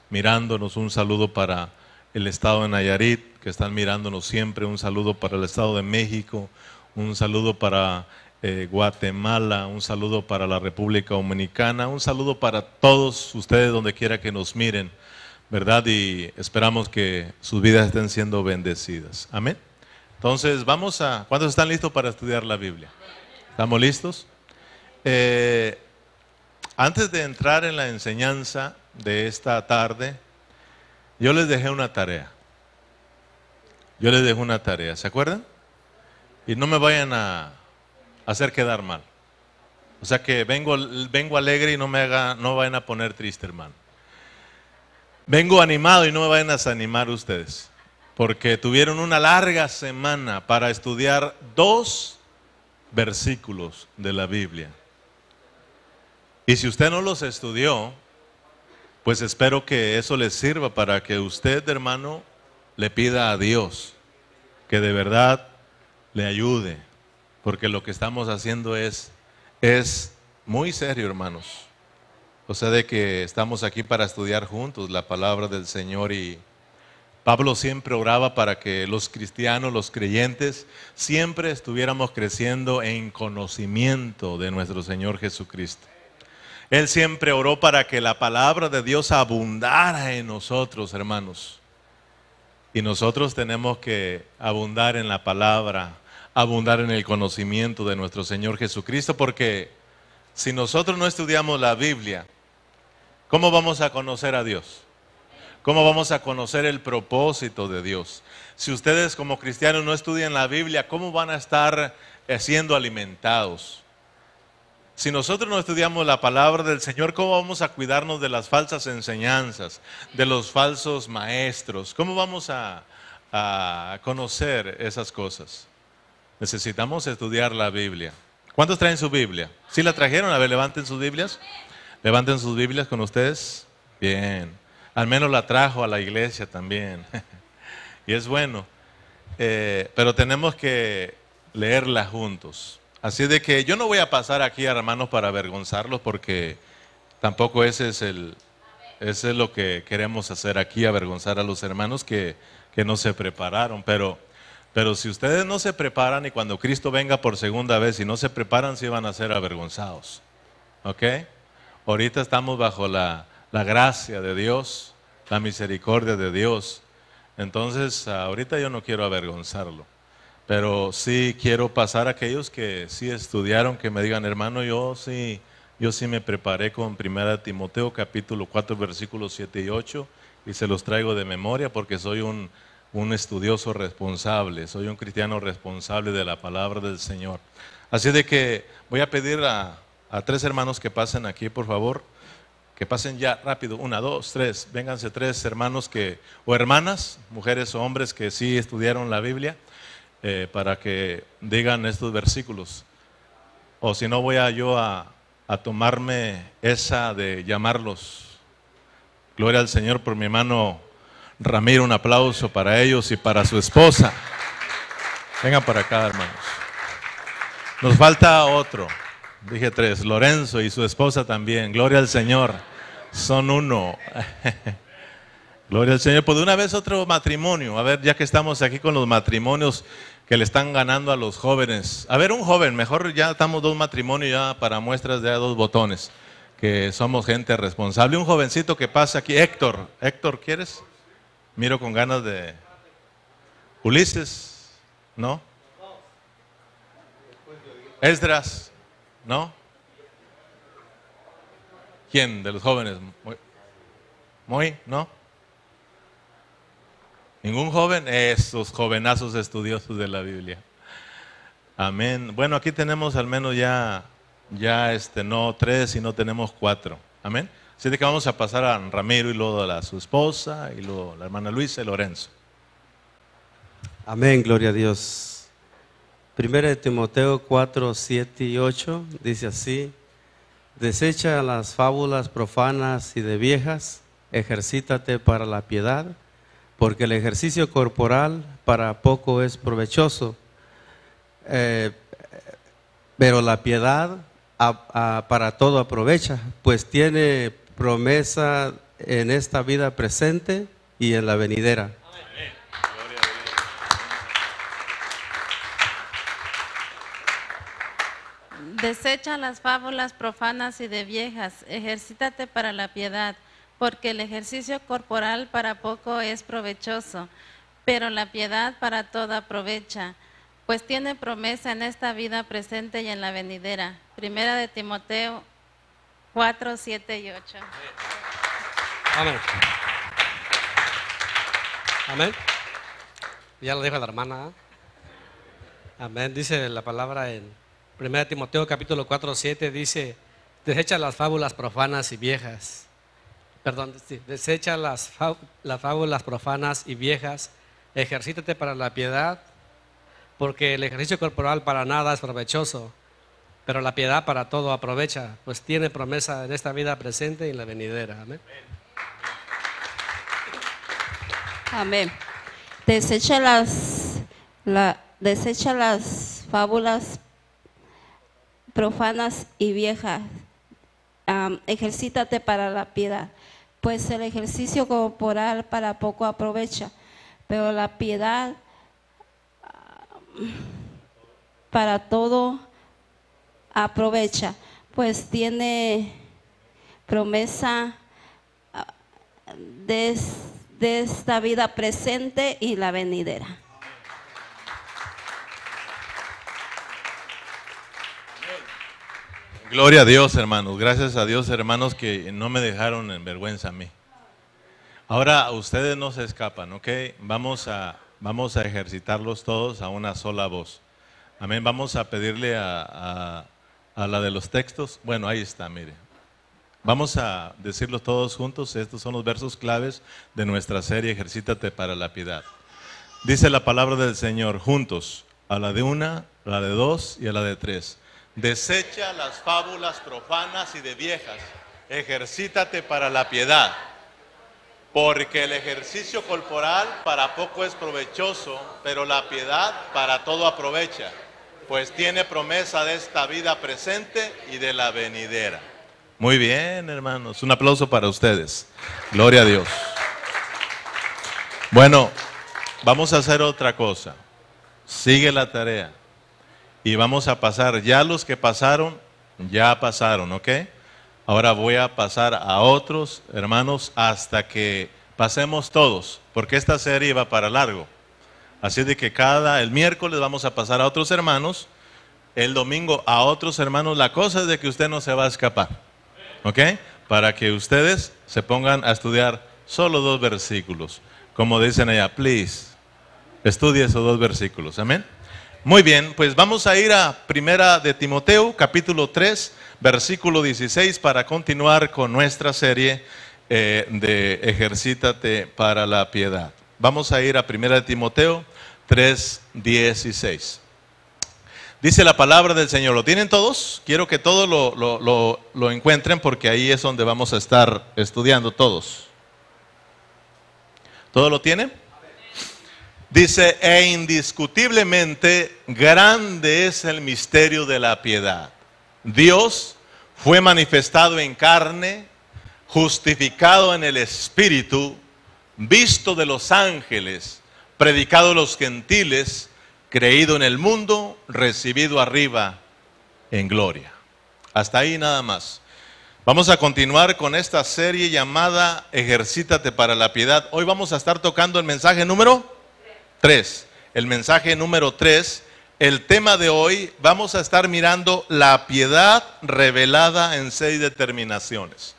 mirándonos, un saludo para el estado de Nayarit, que están mirándonos siempre, un saludo para el estado de México, un saludo para Guatemala, un saludo para la República Dominicana, un saludo para todos ustedes donde quiera que nos miren, ¿verdad? Y esperamos que sus vidas estén siendo bendecidas. Amén. Entonces ¿cuántos están listos para estudiar la Biblia? ¿Estamos listos? Antes de entrar en la enseñanza de esta tarde, yo les dejé una tarea. ¿Se acuerdan? Y no me vayan a hacer quedar mal. O sea que vengo alegre y no vayan a poner triste, hermano. Vengo animado y no me vayan a desanimar ustedes, porque tuvieron una larga semana para estudiar 2 versículos de la Biblia. Y si usted no los estudió, pues espero que eso les sirva para que usted, hermano, le pida a Dios que de verdad le ayude, porque lo que estamos haciendo es es muy serio, hermanos. O sea, de que estamos aquí para estudiar juntos la palabra del Señor, y Pablo siempre oraba para que los cristianos, los creyentes, siempre estuviéramos creciendo en conocimiento de nuestro Señor Jesucristo. Él siempre oró para que la palabra de Dios abundara en nosotros, hermanos. Y nosotros tenemos que abundar en la palabra, abundar en el conocimiento de nuestro Señor Jesucristo, porque si nosotros no estudiamos la Biblia, ¿cómo vamos a conocer a Dios? ¿Cómo vamos a conocer el propósito de Dios? Si ustedes como cristianos no estudian la Biblia, ¿cómo van a estar siendo alimentados? Si nosotros no estudiamos la palabra del Señor, ¿cómo vamos a cuidarnos de las falsas enseñanzas, de los falsos maestros? ¿Cómo vamos a conocer esas cosas? Necesitamos estudiar la Biblia. ¿Cuántos traen su Biblia? ¿Sí la trajeron? A ver, levanten sus Biblias. Levanten sus Biblias con ustedes. Bien. Al menos la trajo a la iglesia también. Y es bueno. Pero tenemos que leerla juntos. Así de que yo no voy a pasar aquí, hermanos, para avergonzarlos, porque tampoco ese es lo que queremos hacer aquí, avergonzar a los hermanos que no se prepararon. Pero si ustedes no se preparan, y cuando Cristo venga por segunda vez y no se preparan, sí van a ser avergonzados. ¿Ok? Ahorita estamos bajo la gracia de Dios, la misericordia de Dios. Entonces, ahorita yo no quiero avergonzarlo. Pero sí quiero pasar a aquellos que sí estudiaron, que me digan, hermano, yo sí me preparé con 1 Timoteo capítulo 4 versículos 7 y 8, y se los traigo de memoria porque soy un estudioso responsable, soy un cristiano responsable de la palabra del Señor. Así de que voy a pedir a 3 hermanos que pasen aquí, por favor, que pasen ya rápido, 1, 2, 3, vénganse 3 hermanos o hermanas, mujeres o hombres que sí estudiaron la Biblia, para que digan estos versículos. O si no, voy yo a tomarme esa de llamarlos. Gloria al Señor por mi hermano Ramiro, un aplauso para ellos y para su esposa. Vengan para acá, hermanos. Nos falta otro, dije 3, Lorenzo y su esposa también. Gloria al Señor, son uno. Gloria al Señor. Pues de una vez otro matrimonio. A ver, ya que estamos aquí con los matrimonios que le están ganando a los jóvenes. A ver, un joven, mejor ya estamos 2 matrimonios ya para muestras de 2 botones, que somos gente responsable. Un jovencito que pasa aquí, Héctor. Héctor, ¿quieres? Miro con ganas de... Ulises, ¿no? Esdras, ¿no? ¿Quién de los jóvenes? ¿Muy? ¿No? ¿Ningún joven? Esos jovenazos estudiosos de la Biblia. Amén. Bueno, aquí tenemos al menos ya no 3, sino tenemos 4. Amén. Así de que vamos a pasar a Ramiro y luego a su esposa y luego la hermana Luisa y Lorenzo. Amén, gloria a Dios. 1 Timoteo 4, 7 y 8 dice así: desecha las fábulas profanas y de viejas, ejercítate para la piedad, porque el ejercicio corporal para poco es provechoso, pero la piedad para todo aprovecha, pues tiene promesa en esta vida presente y en la venidera. Desecha las fábulas profanas y de viejas, ejercítate para la piedad, porque el ejercicio corporal para poco es provechoso, pero la piedad para todo aprovecha, pues tiene promesa en esta vida presente y en la venidera. 1 Timoteo 4, 7 y 8. Amén. Amén. Ya lo dijo la hermana. Amén. Dice la palabra en 1 Timoteo capítulo 4, 7, dice: desecha las fábulas profanas y viejas. Perdón, sí, desecha las fábulas profanas y viejas, ejercítate para la piedad, porque el ejercicio corporal para nada es provechoso, pero la piedad para todo aprovecha, pues tiene promesa en esta vida presente y en la venidera. Amén. Amén. Desecha las fábulas profanas y viejas, ejercítate para la piedad, pues el ejercicio corporal para poco aprovecha, pero la piedad para todo aprovecha, pues tiene promesa de esta vida presente y la venidera. Gloria a Dios, hermanos. Gracias a Dios, hermanos, que no me dejaron en vergüenza a mí. Ahora ustedes no se escapan, ¿ok? Vamos a ejercitarlos todos a una sola voz. Amén. Vamos a pedirle a la de los textos. Bueno, ahí está, mire. Vamos a decirlos todos juntos. Estos son los versos claves de nuestra serie Ejercítate para la piedad. Dice la palabra del Señor, juntos, a la de una, a la de dos y a la de tres. Desecha las fábulas profanas y de viejas, ejercítate para la piedad, porque el ejercicio corporal para poco es provechoso, pero la piedad para todo aprovecha, pues tiene promesa de esta vida presente y de la venidera. Muy bien, hermanos, un aplauso para ustedes. Gloria a Dios. Bueno, vamos a hacer otra cosa. Sigue la tarea. Y vamos a pasar, ya los que pasaron, ya pasaron, ¿ok? Ahora voy a pasar a otros hermanos hasta que pasemos todos, porque esta serie va para largo. Así de que el miércoles vamos a pasar a otros hermanos, el domingo a otros hermanos. La cosa es de que usted no se va a escapar, ¿ok? Para que ustedes se pongan a estudiar solo 2 versículos. Como dicen allá, please, estudie esos 2 versículos, amén. Muy bien, pues vamos a ir a Primera de Timoteo, capítulo 3, versículo 16, para continuar con nuestra serie de Ejercítate para la piedad. Vamos a ir a Primera de Timoteo 3, 16. Dice la palabra del Señor, ¿lo tienen todos? Quiero que todos lo encuentren, porque ahí es donde vamos a estar estudiando todos. ¿Todos lo tienen? Dice, e indiscutiblemente grande es el misterio de la piedad. Dios fue manifestado en carne, justificado en el Espíritu, visto de los ángeles, predicado a los gentiles, creído en el mundo, recibido arriba en gloria. Hasta ahí nada más. Vamos a continuar con esta serie llamada Ejercítate para la piedad. Hoy vamos a estar tocando el mensaje número 3. El mensaje número 3, el tema de hoy, vamos a estar mirando la piedad revelada en 6 determinaciones.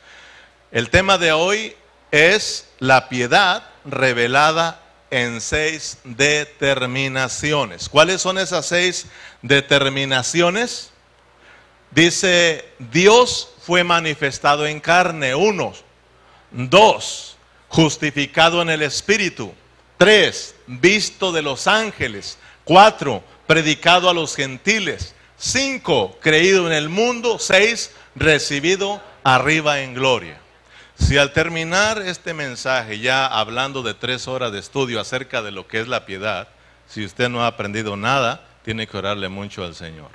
El tema de hoy es la piedad revelada en 6 determinaciones. ¿Cuáles son esas 6 determinaciones? Dice, Dios fue manifestado en carne, 1. 2, justificado en el Espíritu. 3, visto de los ángeles. 4, predicado a los gentiles. 5, creído en el mundo. 6, recibido arriba en gloria. Si al terminar este mensaje, ya hablando de 3 horas de estudio acerca de lo que es la piedad, si usted no ha aprendido nada, tiene que orarle mucho al Señor.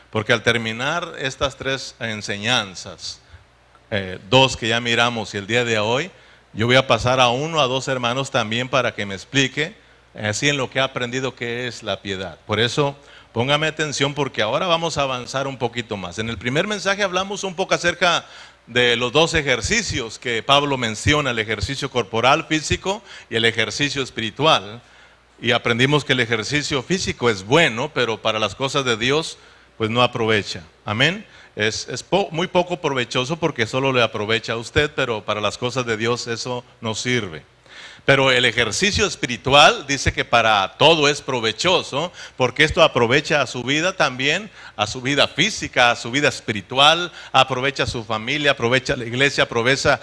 Porque al terminar estas 3 enseñanzas, 2 que ya miramos y el día de hoy, yo voy a pasar a 1 a 2 hermanos también para que me explique, así en lo que ha aprendido que es la piedad. Por eso, póngame atención, porque ahora vamos a avanzar un poquito más. En el primer mensaje hablamos un poco acerca de los 2 ejercicios que Pablo menciona, el ejercicio corporal, físico, y el ejercicio espiritual. Y aprendimos que el ejercicio físico es bueno, pero para las cosas de Dios, pues no aprovecha. Amén. Es muy poco provechoso porque solo le aprovecha a usted, pero para las cosas de Dios eso no sirve. Pero el ejercicio espiritual dice que para todo es provechoso, porque esto aprovecha a su vida también, a su vida física, a su vida espiritual, aprovecha a su familia, aprovecha a la iglesia, aprovecha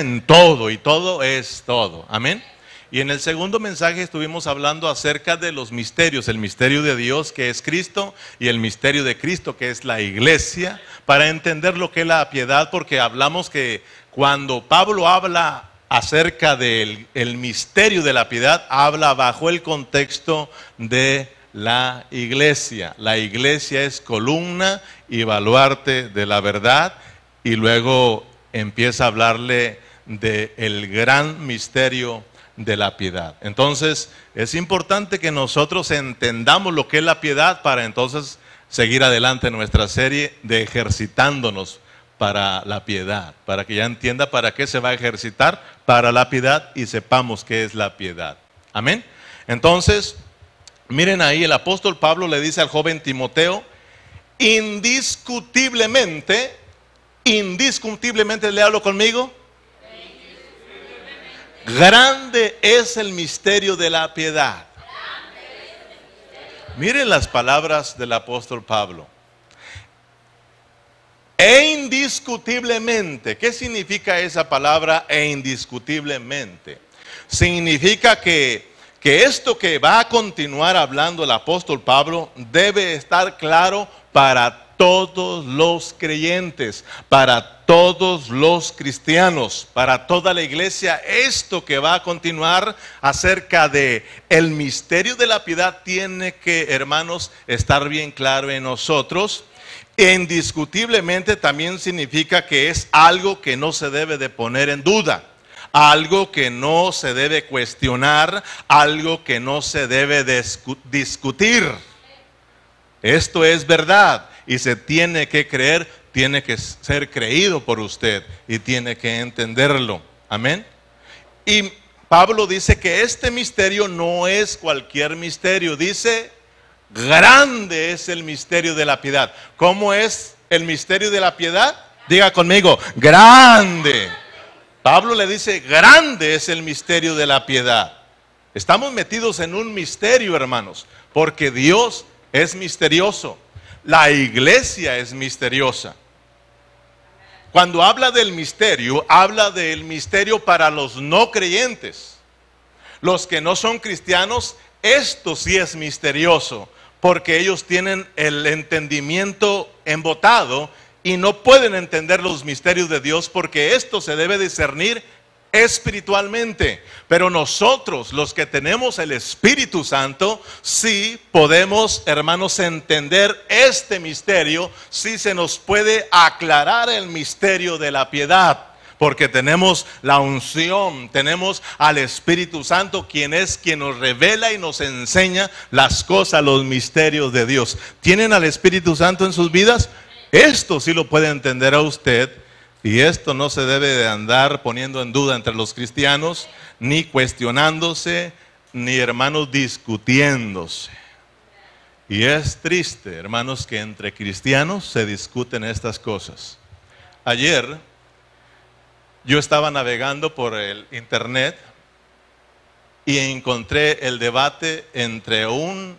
en todo, y todo es todo. Amén. Y en el segundo mensaje estuvimos hablando acerca de los misterios, el misterio de Dios que es Cristo y el misterio de Cristo que es la iglesia, para entender lo que es la piedad, porque hablamos que cuando Pablo habla acerca del misterio de la piedad, habla bajo el contexto de la iglesia. La iglesia es columna y baluarte de la verdad, y luego empieza a hablarle del gran misterio de la piedad. Entonces es importante que nosotros entendamos lo que es la piedad para entonces seguir adelante en nuestra serie de ejercitándonos para la piedad, para que ya entienda para qué se va a ejercitar para la piedad y sepamos qué es la piedad. Amén. Entonces, miren ahí, el apóstol Pablo le dice al joven Timoteo, indiscutiblemente, léalo conmigo, grande es el misterio de la piedad. Miren las palabras del apóstol Pablo. E indiscutiblemente, ¿qué significa esa palabra e indiscutiblemente? Significa que esto que va a continuar hablando el apóstol Pablo debe estar claro para todos los creyentes, para todos los cristianos, para toda la iglesia. Esto que va a continuar acerca de el misterio de la piedad tiene que, hermanos, estar bien claro en nosotros. Indiscutiblemente también significa que es algo que no se debe de poner en duda, algo que no se debe cuestionar, algo que no se debe discutir. Esto es verdad y se tiene que creer, tiene que ser creído por usted y tiene que entenderlo. Amén. Y Pablo dice que este misterio no es cualquier misterio, dice: grande es el misterio de la piedad. ¿Cómo es el misterio de la piedad? Diga conmigo, grande. Pablo le dice, grande es el misterio de la piedad. Estamos metidos en un misterio, hermanos, porque Dios es misterioso. La iglesia es misteriosa. Cuando habla del misterio para los no creyentes. Los que no son cristianos, esto sí es misterioso, porque ellos tienen el entendimiento embotado y no pueden entender los misterios de Dios, porque esto se debe discernir espiritualmente. Pero nosotros, los que tenemos el Espíritu Santo, sí podemos, hermanos, entender este misterio, sí se nos puede aclarar el misterio de la piedad. Porque tenemos la unción, tenemos al Espíritu Santo, quien nos revela y nos enseña las cosas, los misterios de Dios. ¿Tienen al Espíritu Santo en sus vidas? Esto sí lo puede entender a usted, y esto no se debe de andar poniendo en duda entre los cristianos, ni cuestionándose, ni, hermanos, discutiéndose. Y es triste, hermanos, que entre cristianos se discuten estas cosas. Ayer yo estaba navegando por el internet y encontré el debate entre un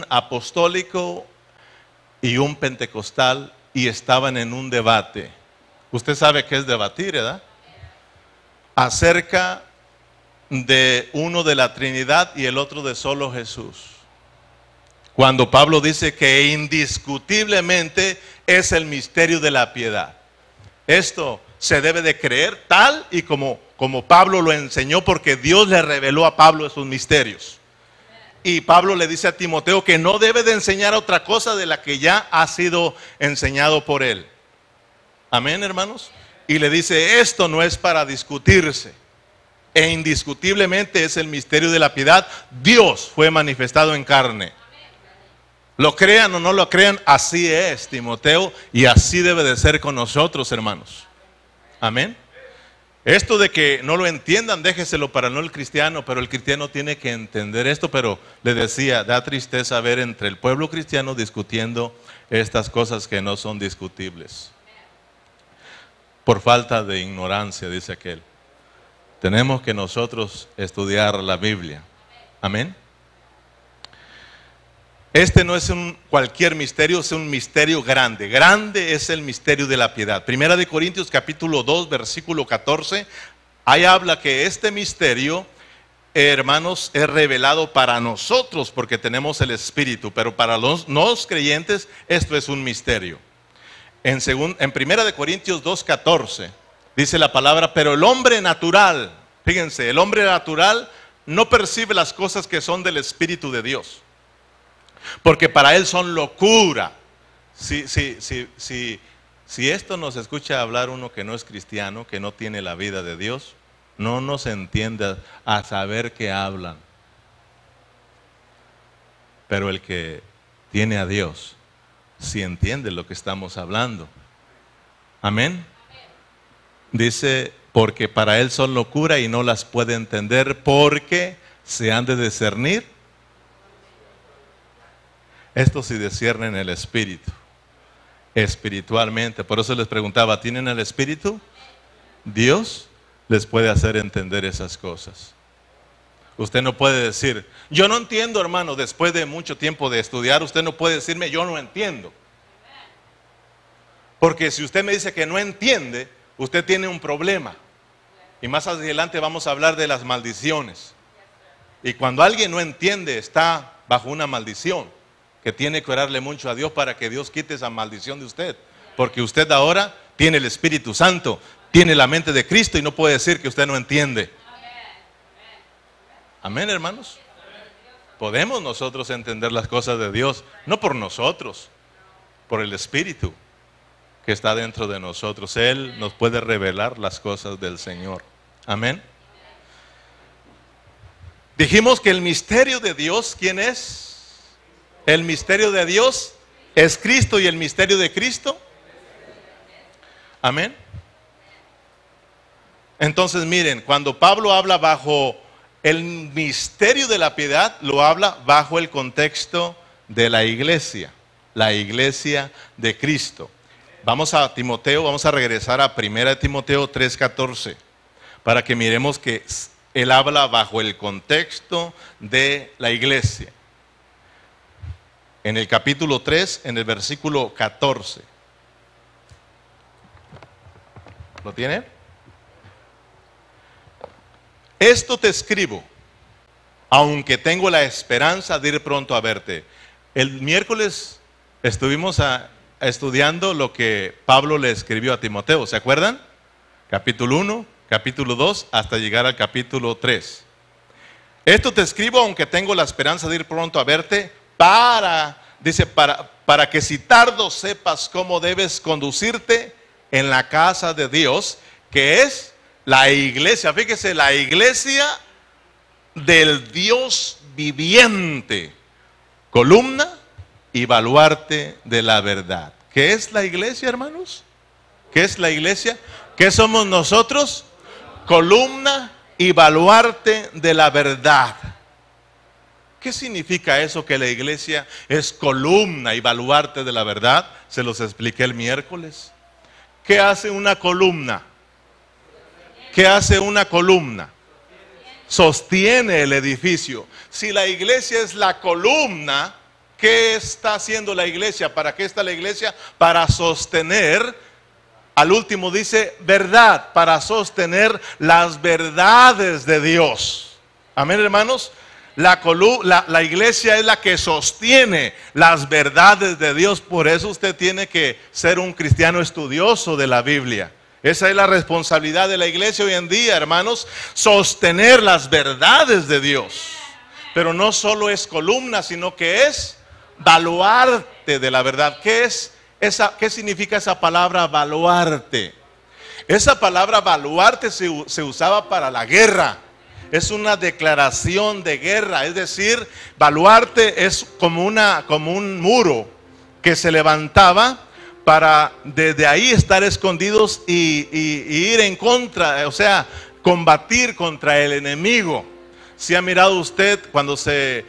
apostólico y un pentecostal, y estaban en un debate. Usted sabe qué es debatir, ¿verdad? Acerca de uno de la Trinidad y el otro de solo Jesús. Cuando Pablo dice que indiscutiblemente es el misterio de la piedad. Esto se debe de creer tal y como Pablo lo enseñó, porque Dios le reveló a Pablo esos misterios. Y Pablo le dice a Timoteo que no debe de enseñar otra cosa de la que ya ha sido enseñado por él. Amén, hermanos. Y le dice, esto no es para discutirse. E indiscutiblemente es el misterio de la piedad. Dios fue manifestado en carne. Lo crean o no lo crean, así es, Timoteo, y así debe de ser con nosotros, hermanos. Amén. Esto de que no lo entiendan, déjeselo para no el cristiano, pero el cristiano tiene que entender esto. Pero le decía, da tristeza ver entre el pueblo cristiano discutiendo estas cosas que no son discutibles. Por falta de ignorancia, dice aquel. Tenemos que nosotros estudiar la Biblia. Amén. Este no es cualquier misterio, es un misterio grande. Grande es el misterio de la piedad. Primera de Corintios capítulo 2, versículo 14. Ahí habla que este misterio, hermanos, es revelado para nosotros porque tenemos el Espíritu. Pero para los no creyentes esto es un misterio. En Primera de Corintios 2, 14 dice la palabra, pero el hombre natural, fíjense, el hombre natural no percibe las cosas que son del Espíritu de Dios, porque para él son locura. Si esto nos escucha hablar uno que no es cristiano, que no tiene la vida de Dios, no nos entiende a saber qué hablan. Pero el que tiene a Dios, sí entiende lo que estamos hablando. Amén. Dice, porque para él son locura y no las puede entender, porque se han de discernir. Esto sí disciernen el Espíritu, espiritualmente. Por eso les preguntaba, ¿tienen el Espíritu? Dios les puede hacer entender esas cosas. Usted no puede decir, yo no entiendo, hermano, después de mucho tiempo de estudiar, usted no puede decirme, yo no entiendo. Porque si usted me dice que no entiende, usted tiene un problema. Y más adelante vamos a hablar de las maldiciones. Y cuando alguien no entiende, está bajo una maldición, que tiene que orarle mucho a Dios para que Dios quite esa maldición de usted. Porque usted ahora tiene el Espíritu Santo, tiene la mente de Cristo y no puede decir que usted no entiende. Amén, hermanos. Podemos nosotros entender las cosas de Dios, no por nosotros, por el Espíritu que está dentro de nosotros. Él nos puede revelar las cosas del Señor. Amén. Dijimos que el misterio de Dios, ¿quién es? El misterio de Dios es Cristo, y el misterio de Cristo. Amén. Entonces miren, cuando Pablo habla bajo el misterio de la piedad, lo habla bajo el contexto de la iglesia de Cristo. Vamos a Timoteo, vamos a regresar a 1 Timoteo 3:14, para que miremos que él habla bajo el contexto de la iglesia. En el capítulo 3, en el versículo 14. ¿Lo tiene? Esto te escribo, aunque tengo la esperanza de ir pronto a verte. El miércoles estuvimos estudiando lo que Pablo le escribió a Timoteo, ¿se acuerdan? Capítulo 1, capítulo 2, hasta llegar al capítulo 3. Esto te escribo, aunque tengo la esperanza de ir pronto a verte, para que si tardo sepas cómo debes conducirte en la casa de Dios, que es la iglesia. Fíjese, la iglesia del Dios viviente, columna y baluarte de la verdad. ¿Qué es la iglesia, hermanos? ¿Qué es la iglesia? ¿Qué somos nosotros? Columna y baluarte de la verdad. ¿Qué significa eso, que la iglesia es columna y baluarte de la verdad? Se los expliqué el miércoles. ¿Qué hace una columna? ¿Qué hace una columna? Sostiene el edificio. Si la iglesia es la columna, ¿qué está haciendo la iglesia? ¿Para qué está la iglesia? Para sostener, al último dice verdad, para sostener las verdades de Dios. Amén, hermanos. La iglesia es la que sostiene las verdades de Dios. Por eso usted tiene que ser un cristiano estudioso de la Biblia. Esa es la responsabilidad de la iglesia hoy en día, hermanos, sostener las verdades de Dios. Pero no solo es columna, sino que es baluarte de la verdad. ¿Qué significa esa palabra baluarte? Esa palabra baluarte se usaba para la guerra. Es una declaración de guerra, es decir, baluarte es como un muro que se levantaba para desde ahí estar escondidos y ir en contra, o sea, combatir contra el enemigo. Si ha mirado usted cuando se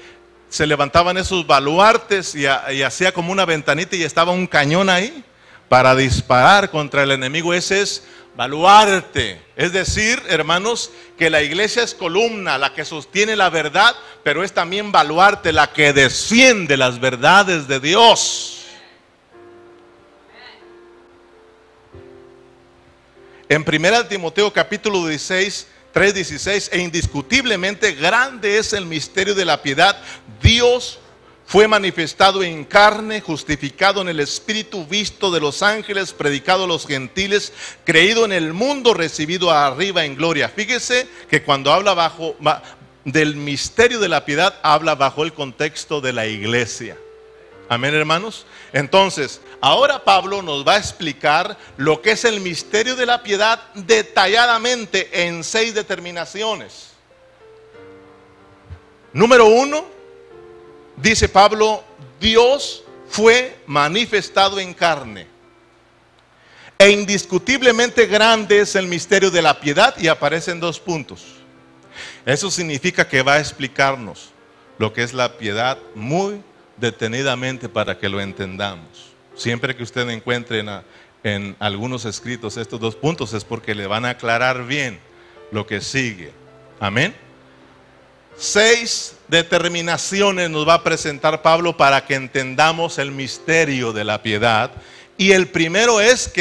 levantaban esos baluartes y hacía como una ventanita y estaba un cañón ahí para disparar contra el enemigo. Ese es baluarte. Es decir, hermanos, que la iglesia es columna, la que sostiene la verdad, pero es también baluarte, la que defiende las verdades de Dios. En 1 Timoteo capítulo 16, 3:16, e indiscutiblemente grande es el misterio de la piedad. Dios fue manifestado en carne, justificado en el Espíritu, visto de los ángeles, predicado a los gentiles, creído en el mundo, recibido arriba en gloria. Fíjese que cuando habla del misterio de la piedad, habla bajo el contexto de la iglesia. Amén, hermanos. Entonces, ahora Pablo nos va a explicar lo que es el misterio de la piedad detalladamente en 6 determinaciones. Número 1, dice Pablo, Dios fue manifestado en carne. E indiscutiblemente grande es el misterio de la piedad, y aparecen 2 puntos. Eso significa que va a explicarnos lo que es la piedad muy detenidamente para que lo entendamos. Siempre que usted encuentre en algunos escritos estos 2 puntos es porque le van a aclarar bien lo que sigue. Amén. 6 determinaciones nos va a presentar Pablo para que entendamos el misterio de la piedad. Y el primero es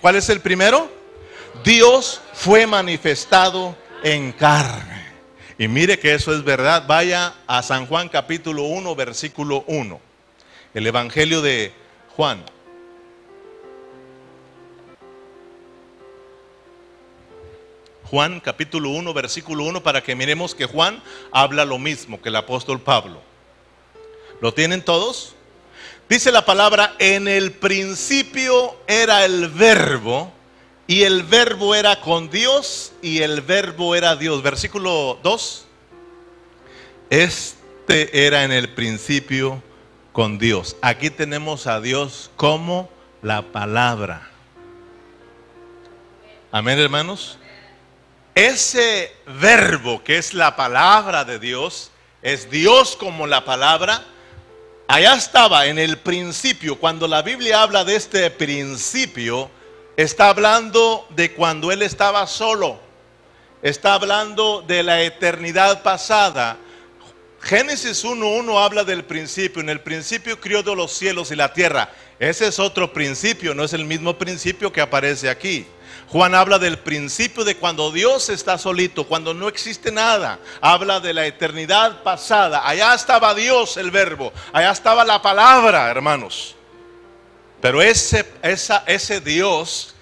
¿cuál es el primero? Dios fue manifestado en carne. Y mire que eso es verdad. Vaya a San Juan capítulo 1, versículo 1. El Evangelio de Juan. Juan capítulo 1, versículo 1, para que miremos que Juan habla lo mismo que el apóstol Pablo. ¿Lo tienen todos? Dice la palabra, en el principio era el verbo, y el verbo era con Dios, y el verbo era Dios. Versículo 2. Este era en el principio con Dios. Aquí tenemos a Dios como la palabra. Amén, hermanos. Ese verbo que es la palabra de Dios, es Dios como la palabra. Allá estaba en el principio. Cuando la Biblia habla de este principio, está hablando de cuando Él estaba solo. Está hablando de la eternidad pasada. Génesis 1:1 habla del principio. En el principio crió Dios los cielos y la tierra. Ese es otro principio, no es el mismo principio que aparece aquí. Juan habla del principio de cuando Dios está solito, cuando no existe nada. Habla de la eternidad pasada. Allá estaba Dios, el verbo. Allá estaba la palabra, hermanos. Pero ese Dios,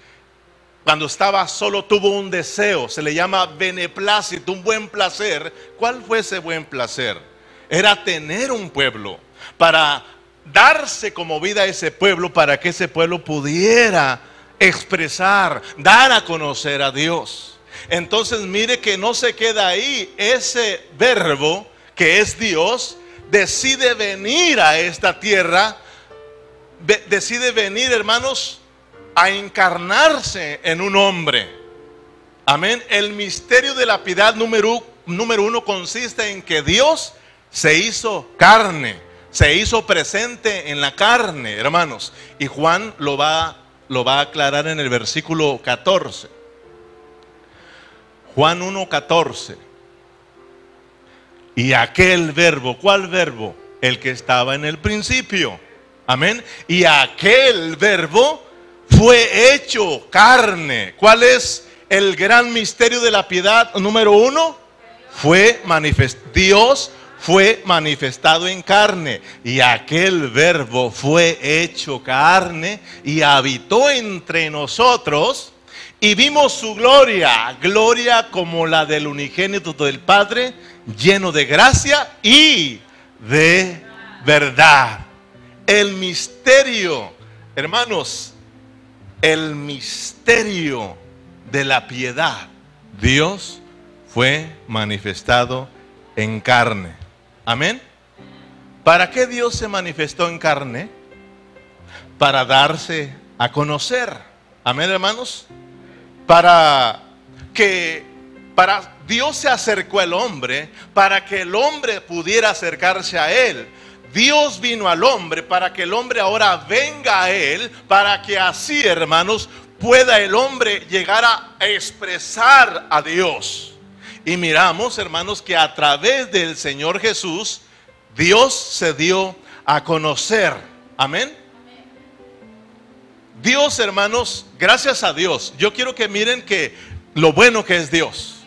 cuando estaba solo, tuvo un deseo. Se le llama beneplácito, un buen placer. ¿Cuál fue ese buen placer? Era tener un pueblo, para darse como vida a ese pueblo, para que ese pueblo pudiera expresar, dar a conocer a Dios. Entonces mire que no se queda ahí. Ese verbo que es Dios decide venir a esta tierra, decide venir, hermanos, a encarnarse en un hombre. Amén. El misterio de la piedad número 1 consiste en que Dios se hizo carne, se hizo presente en la carne, hermanos. Y Juan lo va a aclarar en el versículo 14. Juan 1:14. Y aquel verbo, ¿cuál verbo? El que estaba en el principio. Amén. Y aquel verbo fue hecho carne. ¿Cuál es el gran misterio de la piedad número 1? Dios fue manifestado en carne, y aquel verbo fue hecho carne y habitó entre nosotros, y vimos su gloria, gloria como la del unigénito del Padre, lleno de gracia y de verdad. El misterio, hermanos, el misterio de la piedad. Dios fue manifestado en carne. Amén. ¿Para qué Dios se manifestó en carne? Para darse a conocer. Amén, hermanos. Dios se acercó al hombre para que el hombre pudiera acercarse a Él. Dios vino al hombre para que el hombre ahora venga a Él, para que así, hermanos, pueda el hombre llegar a expresar a Dios. Y miramos, hermanos, que a través del Señor Jesús, Dios se dio a conocer. Amén. Dios, hermanos, gracias a Dios. Yo quiero que miren que lo bueno que es Dios.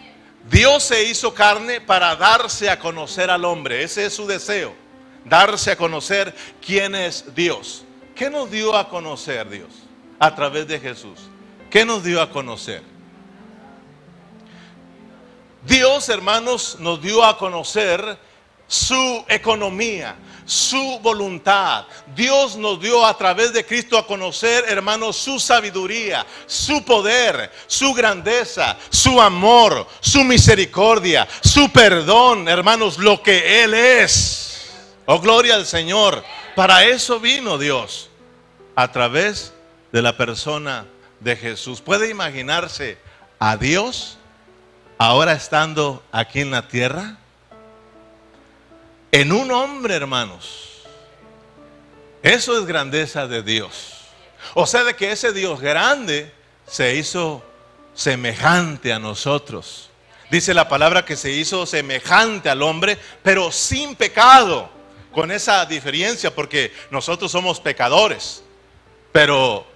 Dios se hizo carne para darse a conocer al hombre. Ese es su deseo, darse a conocer quién es Dios. ¿Qué nos dio a conocer Dios? A través de Jesús. ¿Qué nos dio a conocer? Dios, hermanos, nos dio a conocer su economía, su voluntad. Dios nos dio a través de Cristo a conocer, hermanos, su sabiduría, su poder, su grandeza, su amor, su misericordia, su perdón, hermanos, lo que Él es. Oh, gloria al Señor. Para eso vino Dios, a través de la persona de Jesús. ¿Puede imaginarse a Dios ahora estando aquí en la tierra? En un hombre, hermanos. Eso es grandeza de Dios. O sea, de que ese Dios grande se hizo semejante a nosotros. Dice la palabra que se hizo semejante al hombre, pero sin pecado. Con esa diferencia, porque nosotros somos pecadores. Pero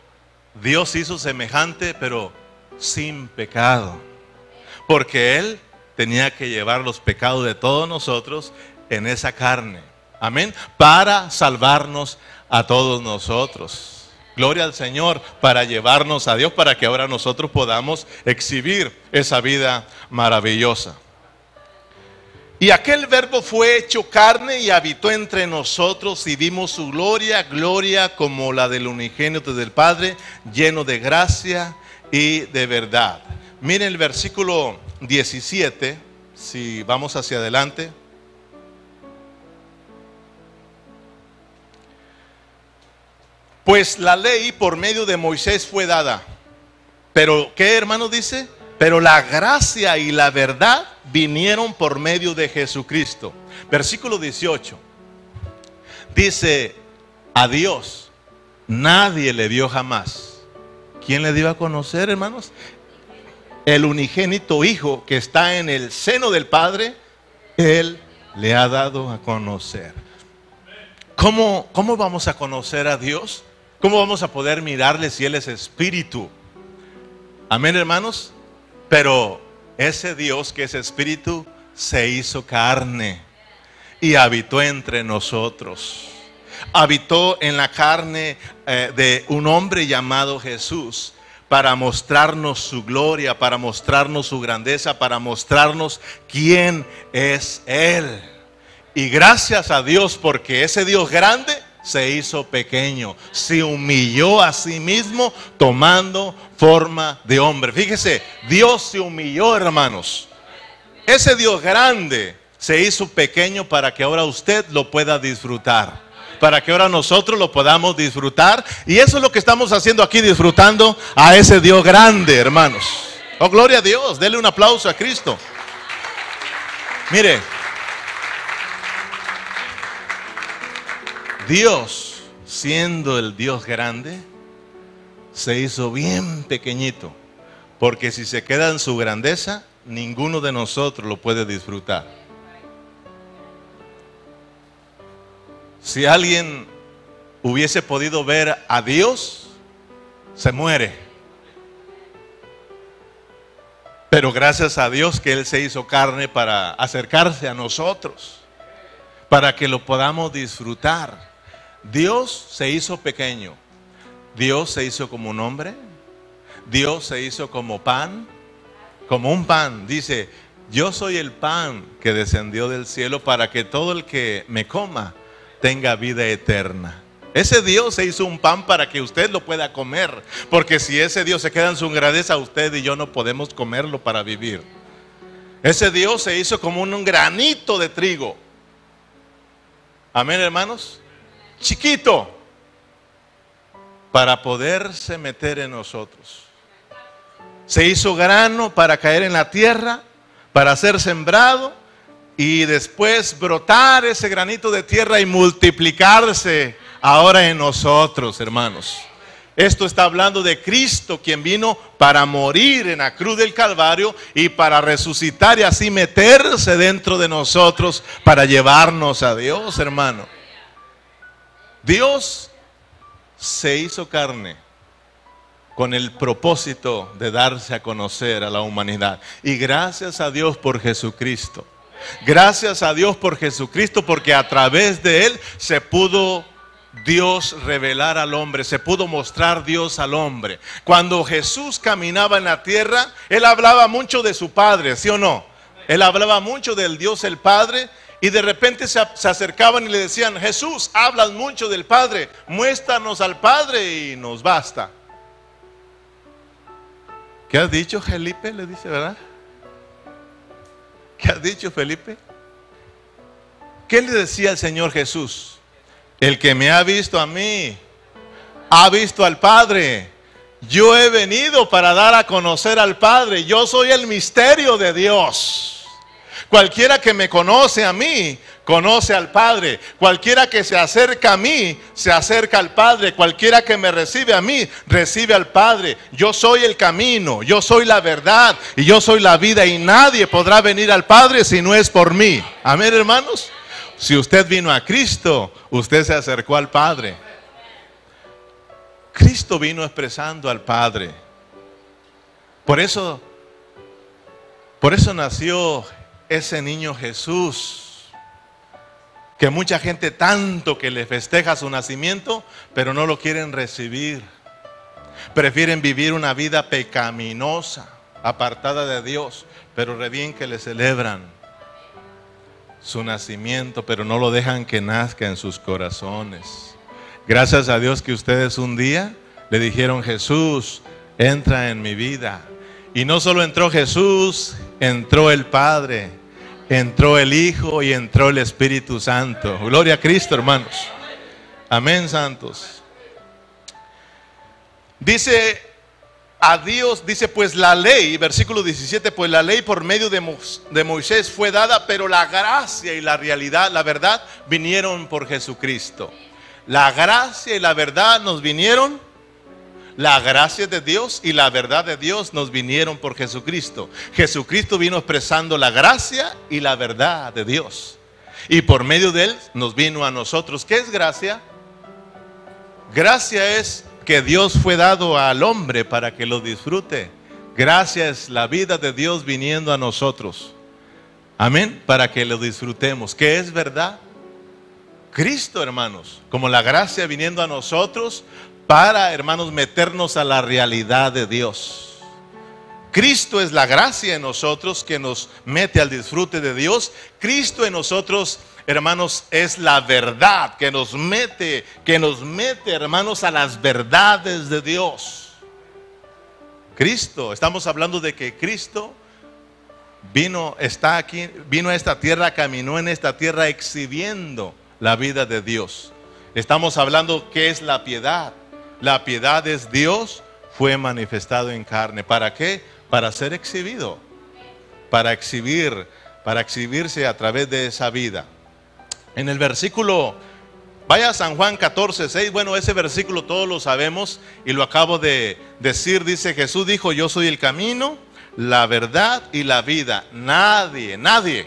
Dios se hizo semejante, pero sin pecado. Porque Él tenía que llevar los pecados de todos nosotros en esa carne, amén, para salvarnos a todos nosotros. Gloria al Señor, para llevarnos a Dios, para que ahora nosotros podamos exhibir esa vida maravillosa. Y aquel verbo fue hecho carne y habitó entre nosotros, y vimos su gloria, gloria como la del unigénito del Padre, lleno de gracia y de verdad. Miren el versículo 17, si vamos hacia adelante. Pues la ley por medio de Moisés fue dada. Pero, ¿qué, hermano, dice? Pero la gracia y la verdad vinieron por medio de Jesucristo. Versículo 18. Dice, a Dios nadie le vio jamás. ¿Quién le dio a conocer, hermanos? El unigénito Hijo que está en el seno del Padre, Él le ha dado a conocer. ¿Cómo vamos a conocer a Dios? ¿Cómo vamos a poder mirarle si Él es espíritu? Amén, hermanos. Pero ese Dios que es espíritu se hizo carne y habitó entre nosotros. Habitó en la carne de un hombre llamado Jesús, para mostrarnos su gloria, para mostrarnos su grandeza, para mostrarnos quién es Él. Y gracias a Dios, porque ese Dios grande se hizo pequeño, se humilló a sí mismo tomando forma de hombre. Fíjese, Dios se humilló, hermanos. Ese Dios grande se hizo pequeño para que ahora usted lo pueda disfrutar, para que ahora nosotros lo podamos disfrutar. Y eso es lo que estamos haciendo aquí, disfrutando a ese Dios grande, hermanos. Oh, gloria a Dios, denle un aplauso a Cristo. Mire, Dios, siendo el Dios grande, se hizo bien pequeñito, porque si se queda en su grandeza, ninguno de nosotros lo puede disfrutar. Si alguien hubiese podido ver a Dios, se muere. Pero gracias a Dios que Él se hizo carne para acercarse a nosotros, para que lo podamos disfrutar. Dios se hizo pequeño. Dios se hizo como un hombre. Dios se hizo como pan, como un pan. Dice, yo soy el pan que descendió del cielo para que todo el que me coma tenga vida eterna. Ese Dios se hizo un pan para que usted lo pueda comer, porque si ese Dios se queda en su grandeza, usted y yo no podemos comerlo para vivir. Ese Dios se hizo como un granito de trigo. Amén, hermanos. Chiquito, para poderse meter en nosotros. Se hizo grano para caer en la tierra, para ser sembrado y después brotar ese granito de tierra y multiplicarse ahora en nosotros, hermanos. Esto está hablando de Cristo, quien vino para morir en la cruz del Calvario y para resucitar y así meterse dentro de nosotros para llevarnos a Dios, hermano. Dios se hizo carne con el propósito de darse a conocer a la humanidad. Y gracias a Dios por Jesucristo. Gracias a Dios por Jesucristo, porque a través de Él se pudo Dios revelar al hombre, se pudo mostrar Dios al hombre. Cuando Jesús caminaba en la tierra, Él hablaba mucho de su Padre, ¿sí o no? Él hablaba mucho del Dios el Padre y de repente se acercaban y le decían: Jesús, hablas mucho del Padre, muéstranos al Padre y nos basta. ¿Qué has dicho, Felipe? Le dice, ¿verdad? ¿Qué has dicho, Felipe? ¿Qué le decía el Señor Jesús? El que me ha visto a mí, ha visto al Padre. Yo he venido para dar a conocer al Padre. Yo soy el misterio de Dios. Cualquiera que me conoce a mí, conoce al Padre. Cualquiera que se acerca a mí, se acerca al Padre. Cualquiera que me recibe a mí, recibe al Padre. Yo soy el camino, yo soy la verdad y yo soy la vida. Y nadie podrá venir al Padre si no es por mí. Amén, hermanos. Si usted vino a Cristo, usted se acercó al Padre. Cristo vino expresando al Padre. Por eso nació ese niño Jesús, que mucha gente tanto que le festeja su nacimiento, pero no lo quieren recibir. Prefieren vivir una vida pecaminosa, apartada de Dios, pero re bien que le celebran su nacimiento, pero no lo dejan que nazca en sus corazones. Gracias a Dios que ustedes un día le dijeron: Jesús, entra en mi vida. Y no solo entró Jesús, entró el Padre, entró el Hijo y entró el Espíritu Santo. Gloria a Cristo, hermanos. Amén, santos. Dice a Dios, dice pues la ley, versículo 17, pues la ley por medio de Moisés fue dada, pero la gracia y la realidad, la verdad, vinieron por Jesucristo. La gracia y la verdad nos vinieron, la gracia de Dios y la verdad de Dios nos vinieron por Jesucristo. Jesucristo vino expresando la gracia y la verdad de Dios. Y por medio de Él nos vino a nosotros. ¿Qué es gracia? Gracia es que Dios fue dado al hombre para que lo disfrute. Gracia es la vida de Dios viniendo a nosotros. Amén, para que lo disfrutemos. ¿Qué es verdad? Cristo, hermanos, como la gracia viniendo a nosotros para, hermanos, meternos a la realidad de Dios. Cristo es la gracia en nosotros que nos mete al disfrute de Dios. Cristo en nosotros, hermanos, es la verdad que nos mete, hermanos, a las verdades de Dios. Cristo, estamos hablando de que Cristo vino, está aquí, vino a esta tierra, caminó en esta tierra exhibiendo la vida de Dios. Estamos hablando que es la piedad. La piedad es Dios, fue manifestado en carne. ¿Para qué? Para ser exhibido. Para exhibirse a través de esa vida. En el versículo, vaya a San Juan 14:6. Bueno, ese versículo todos lo sabemos y lo acabo de decir. Dice: Jesús dijo: yo soy el camino, la verdad y la vida. Nadie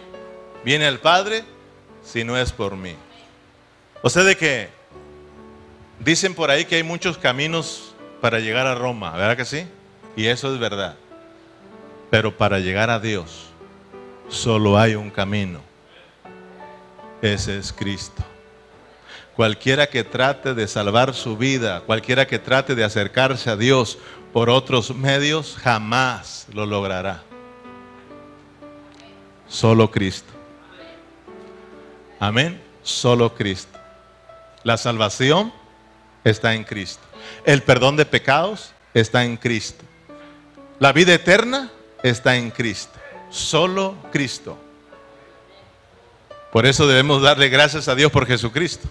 viene al Padre si no es por mí. O sea, de que dicen por ahí que hay muchos caminos para llegar a Roma, ¿verdad que sí? Y eso es verdad. Pero para llegar a Dios solo hay un camino. Ese es Cristo. Cualquiera que trate de salvar su vida, cualquiera que trate de acercarse a Dios por otros medios, jamás lo logrará. Solo Cristo. Amén. Solo Cristo. La salvación está en Cristo. El perdón de pecados está en Cristo. La vida eterna está en Cristo. Solo Cristo. Por eso debemos darle gracias a Dios por Jesucristo.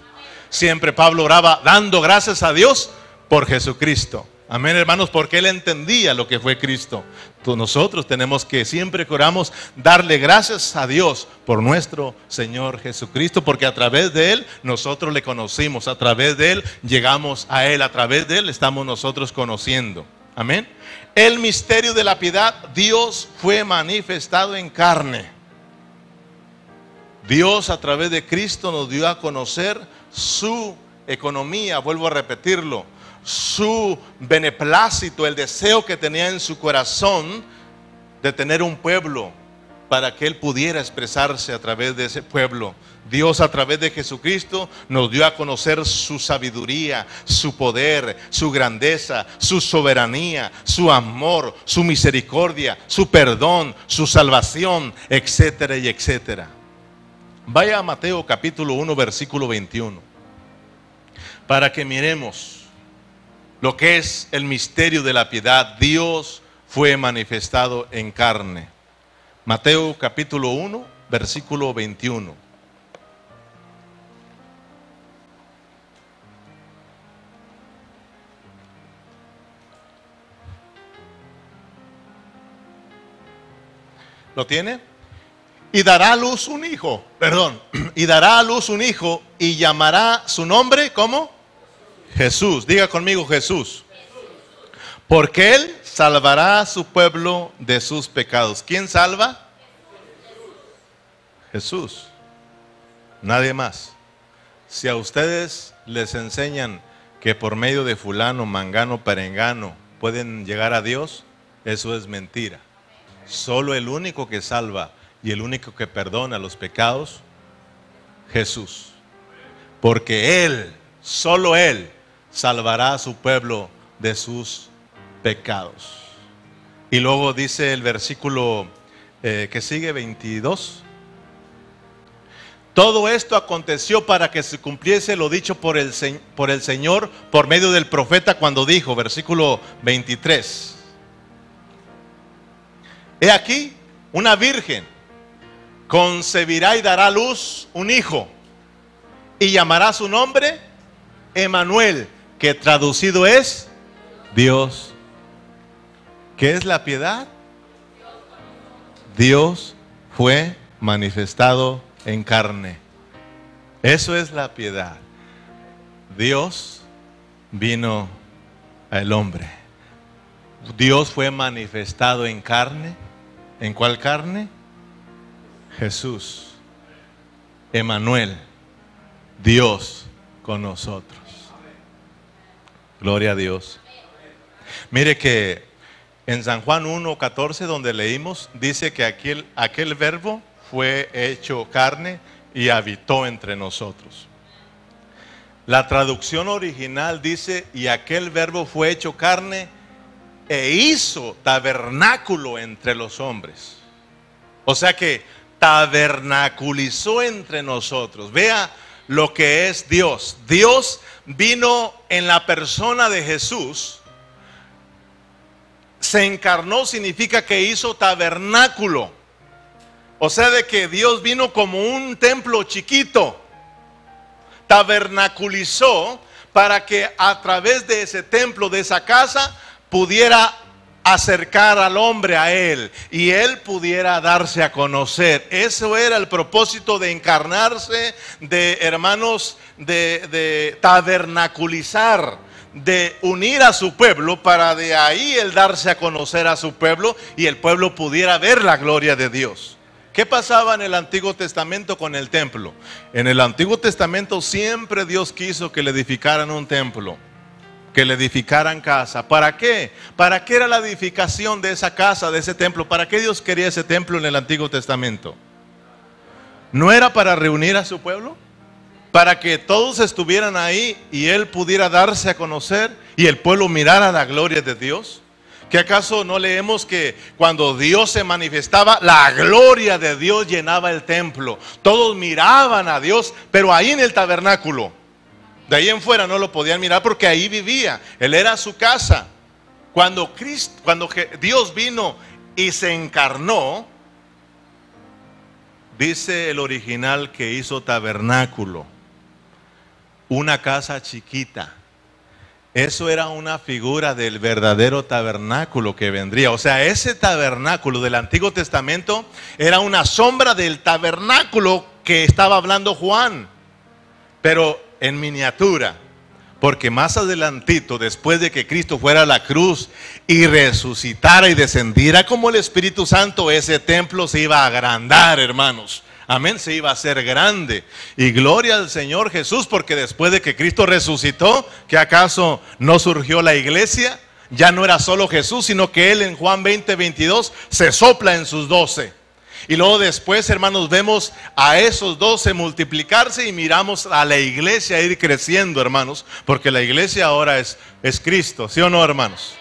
Siempre Pablo oraba dando gracias a Dios por Jesucristo. Amén, hermanos, porque él entendía lo que fue Cristo. Entonces nosotros tenemos que siempre que oramos darle gracias a Dios por nuestro Señor Jesucristo, porque a través de Él nosotros le conocimos, a través de Él llegamos a Él, a través de Él estamos nosotros conociendo. Amén. El misterio de la piedad, Dios fue manifestado en carne. Dios a través de Cristo nos dio a conocer su economía, vuelvo a repetirlo, su beneplácito, el deseo que tenía en su corazón de tener un pueblo para que Él pudiera expresarse a través de ese pueblo. Dios, a través de Jesucristo, nos dio a conocer su sabiduría, su poder, su grandeza, su soberanía, su amor, su misericordia, su perdón, su salvación, etcétera y etcétera. Vaya a Mateo capítulo 1, versículo 21, para que miremos lo que es el misterio de la piedad. Dios fue manifestado en carne. Mateo capítulo 1, versículo 21. ¿Lo tiene? Y dará a luz un hijo, y dará a luz un hijo y llamará su nombre, ¿cómo? Jesús. Diga conmigo, Jesús. Porque Él salvará a su pueblo de sus pecados. ¿Quién salva? Jesús. Nadie más. Si a ustedes les enseñan que por medio de fulano, mangano, perengano pueden llegar a Dios, eso es mentira. Solo el único que salva y el único que perdona los pecados, Jesús. Porque Él, solo Él, salvará a su pueblo de sus pecados. Y luego dice el versículo que sigue, 22. Todo esto aconteció para que se cumpliese lo dicho por el Señor por medio del profeta cuando dijo, versículo 23. He aquí, una virgen concebirá y dará a luz un hijo y llamará su nombre Emmanuel, que traducido es Dios. ¿Qué es la piedad? Dios fue manifestado en carne. Eso es la piedad. Dios vino al hombre. Dios fue manifestado en carne. ¿En cuál carne? Jesús. Emmanuel. Dios con nosotros. Gloria a Dios. Mire que en San Juan 1:14, donde leímos, dice que aquel verbo fue hecho carne y habitó entre nosotros. La traducción original dice, y aquel verbo fue hecho carne e hizo tabernáculo entre los hombres. O sea que tabernaculizó entre nosotros. Vea lo que es Dios. Dios vino en la persona de Jesús. Se encarnó significa que hizo tabernáculo. O sea, de que Dios vino como un templo chiquito. Tabernaculizó para que a través de ese templo, de esa casa, pudiera acercar al hombre a Él y Él pudiera darse a conocer. Eso era el propósito de encarnarse, de hermanos, de tabernaculizar, de unir a su pueblo para de ahí Él darse a conocer a su pueblo y el pueblo pudiera ver la gloria de Dios. ¿Qué pasaba en el Antiguo Testamento con el templo? En el Antiguo Testamento siempre Dios quiso que le edificaran un templo, que le edificaran casa. ¿Para qué? ¿Para qué era la edificación de esa casa, de ese templo? ¿Para qué Dios quería ese templo en el Antiguo Testamento? ¿No era para reunir a su pueblo? ¿Para que todos estuvieran ahí y Él pudiera darse a conocer y el pueblo mirara la gloria de Dios? ¿Qué acaso no leemos que cuando Dios se manifestaba, la gloria de Dios llenaba el templo? Todos miraban a Dios, pero ahí en el tabernáculo. De ahí en fuera no lo podían mirar porque ahí vivía. Él era su casa. Cuando Dios vino y se encarnó, dice el original que hizo tabernáculo, una casa chiquita. Eso era una figura del verdadero tabernáculo que vendría. O sea, ese tabernáculo del Antiguo Testamento era una sombra del tabernáculo que estaba hablando Juan, pero en miniatura. Porque más adelantito, después de que Cristo fuera a la cruz y resucitara y descendiera como el Espíritu Santo, ese templo se iba a agrandar, hermanos. Amén, se iba a hacer grande. Y gloria al Señor Jesús, porque después de que Cristo resucitó, ¿qué acaso no surgió la iglesia? Ya no era solo Jesús, sino que Él en Juan 20:22 se sopla en sus 12. Y luego después, hermanos, vemos a esos 12 multiplicarse y miramos a la iglesia ir creciendo, hermanos, porque la iglesia ahora es Cristo, ¿sí o no, hermanos?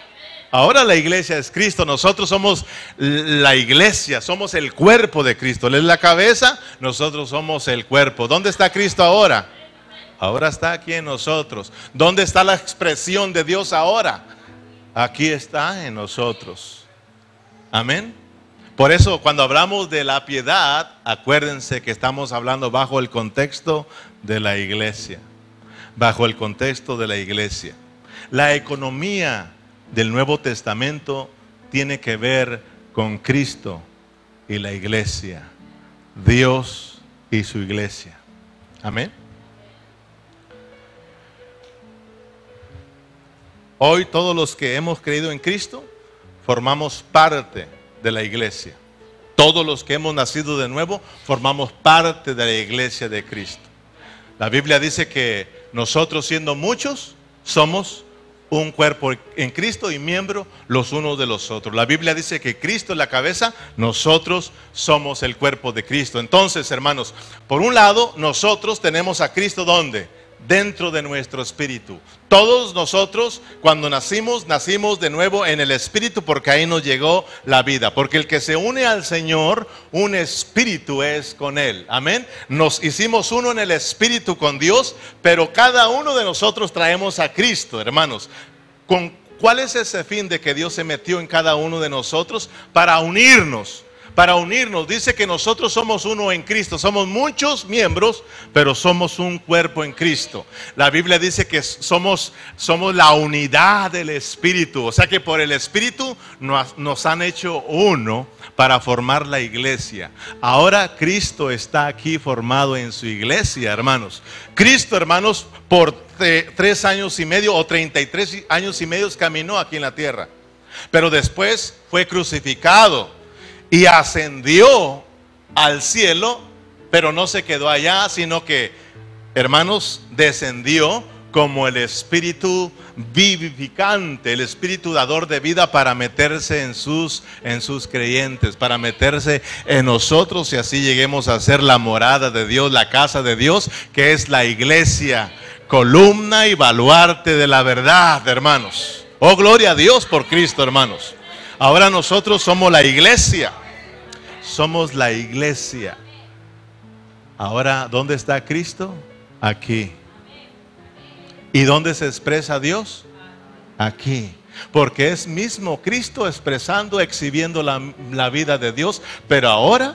Ahora la iglesia es Cristo, nosotros somos la iglesia, somos el cuerpo de Cristo. Él es la cabeza, nosotros somos el cuerpo. ¿Dónde está Cristo ahora? Ahora está aquí en nosotros. ¿Dónde está la expresión de Dios ahora? Aquí está en nosotros. Amén. Por eso cuando hablamos de la piedad, acuérdense que estamos hablando bajo el contexto de la iglesia. Bajo el contexto de la iglesia. La economía del Nuevo Testamento tiene que ver con Cristo y la iglesia. Dios y su iglesia. Amén. Hoy todos los que hemos creído en Cristo formamos parte de la iglesia. Todos los que hemos nacido de nuevo formamos parte de la iglesia de Cristo. La Biblia dice que nosotros, siendo muchos, somos un cuerpo en Cristo y miembros los unos de los otros. La Biblia dice que Cristo es la cabeza, nosotros somos el cuerpo de Cristo. Entonces, hermanos, por un lado, nosotros tenemos a Cristo, ¿dónde? Dentro de nuestro espíritu. Todos nosotros cuando nacimos de nuevo en el espíritu, porque ahí nos llegó la vida. Porque el que se une al Señor, un espíritu es con Él. Amén. Nos hicimos uno en el espíritu con Dios, pero cada uno de nosotros traemos a Cristo, hermanos. ¿Cuál es ese fin de que Dios se metió en cada uno de nosotros? Para unirnos. Para unirnos, dice que nosotros somos uno en Cristo. Somos muchos miembros, pero somos un cuerpo en Cristo. La Biblia dice que somos la unidad del Espíritu. O sea que por el Espíritu nos han hecho uno para formar la iglesia. Ahora Cristo está aquí formado en su iglesia, hermanos. Cristo, hermanos, por 3 años y medio o 33 años y medio caminó aquí en la tierra. Pero después fue crucificado. Y ascendió al cielo, pero no se quedó allá, sino que, hermanos, descendió como el Espíritu vivificante, el Espíritu dador de vida para meterse en sus creyentes, para meterse en nosotros y así lleguemos a ser la morada de Dios, la casa de Dios, que es la iglesia, columna y baluarte de la verdad, hermanos. Oh, gloria a Dios por Cristo, hermanos. Ahora nosotros somos la iglesia. Somos la iglesia. Ahora, ¿dónde está Cristo? Aquí. ¿Y dónde se expresa Dios? Aquí. Porque es mismo Cristo expresando, exhibiendo la vida de Dios. Pero ahora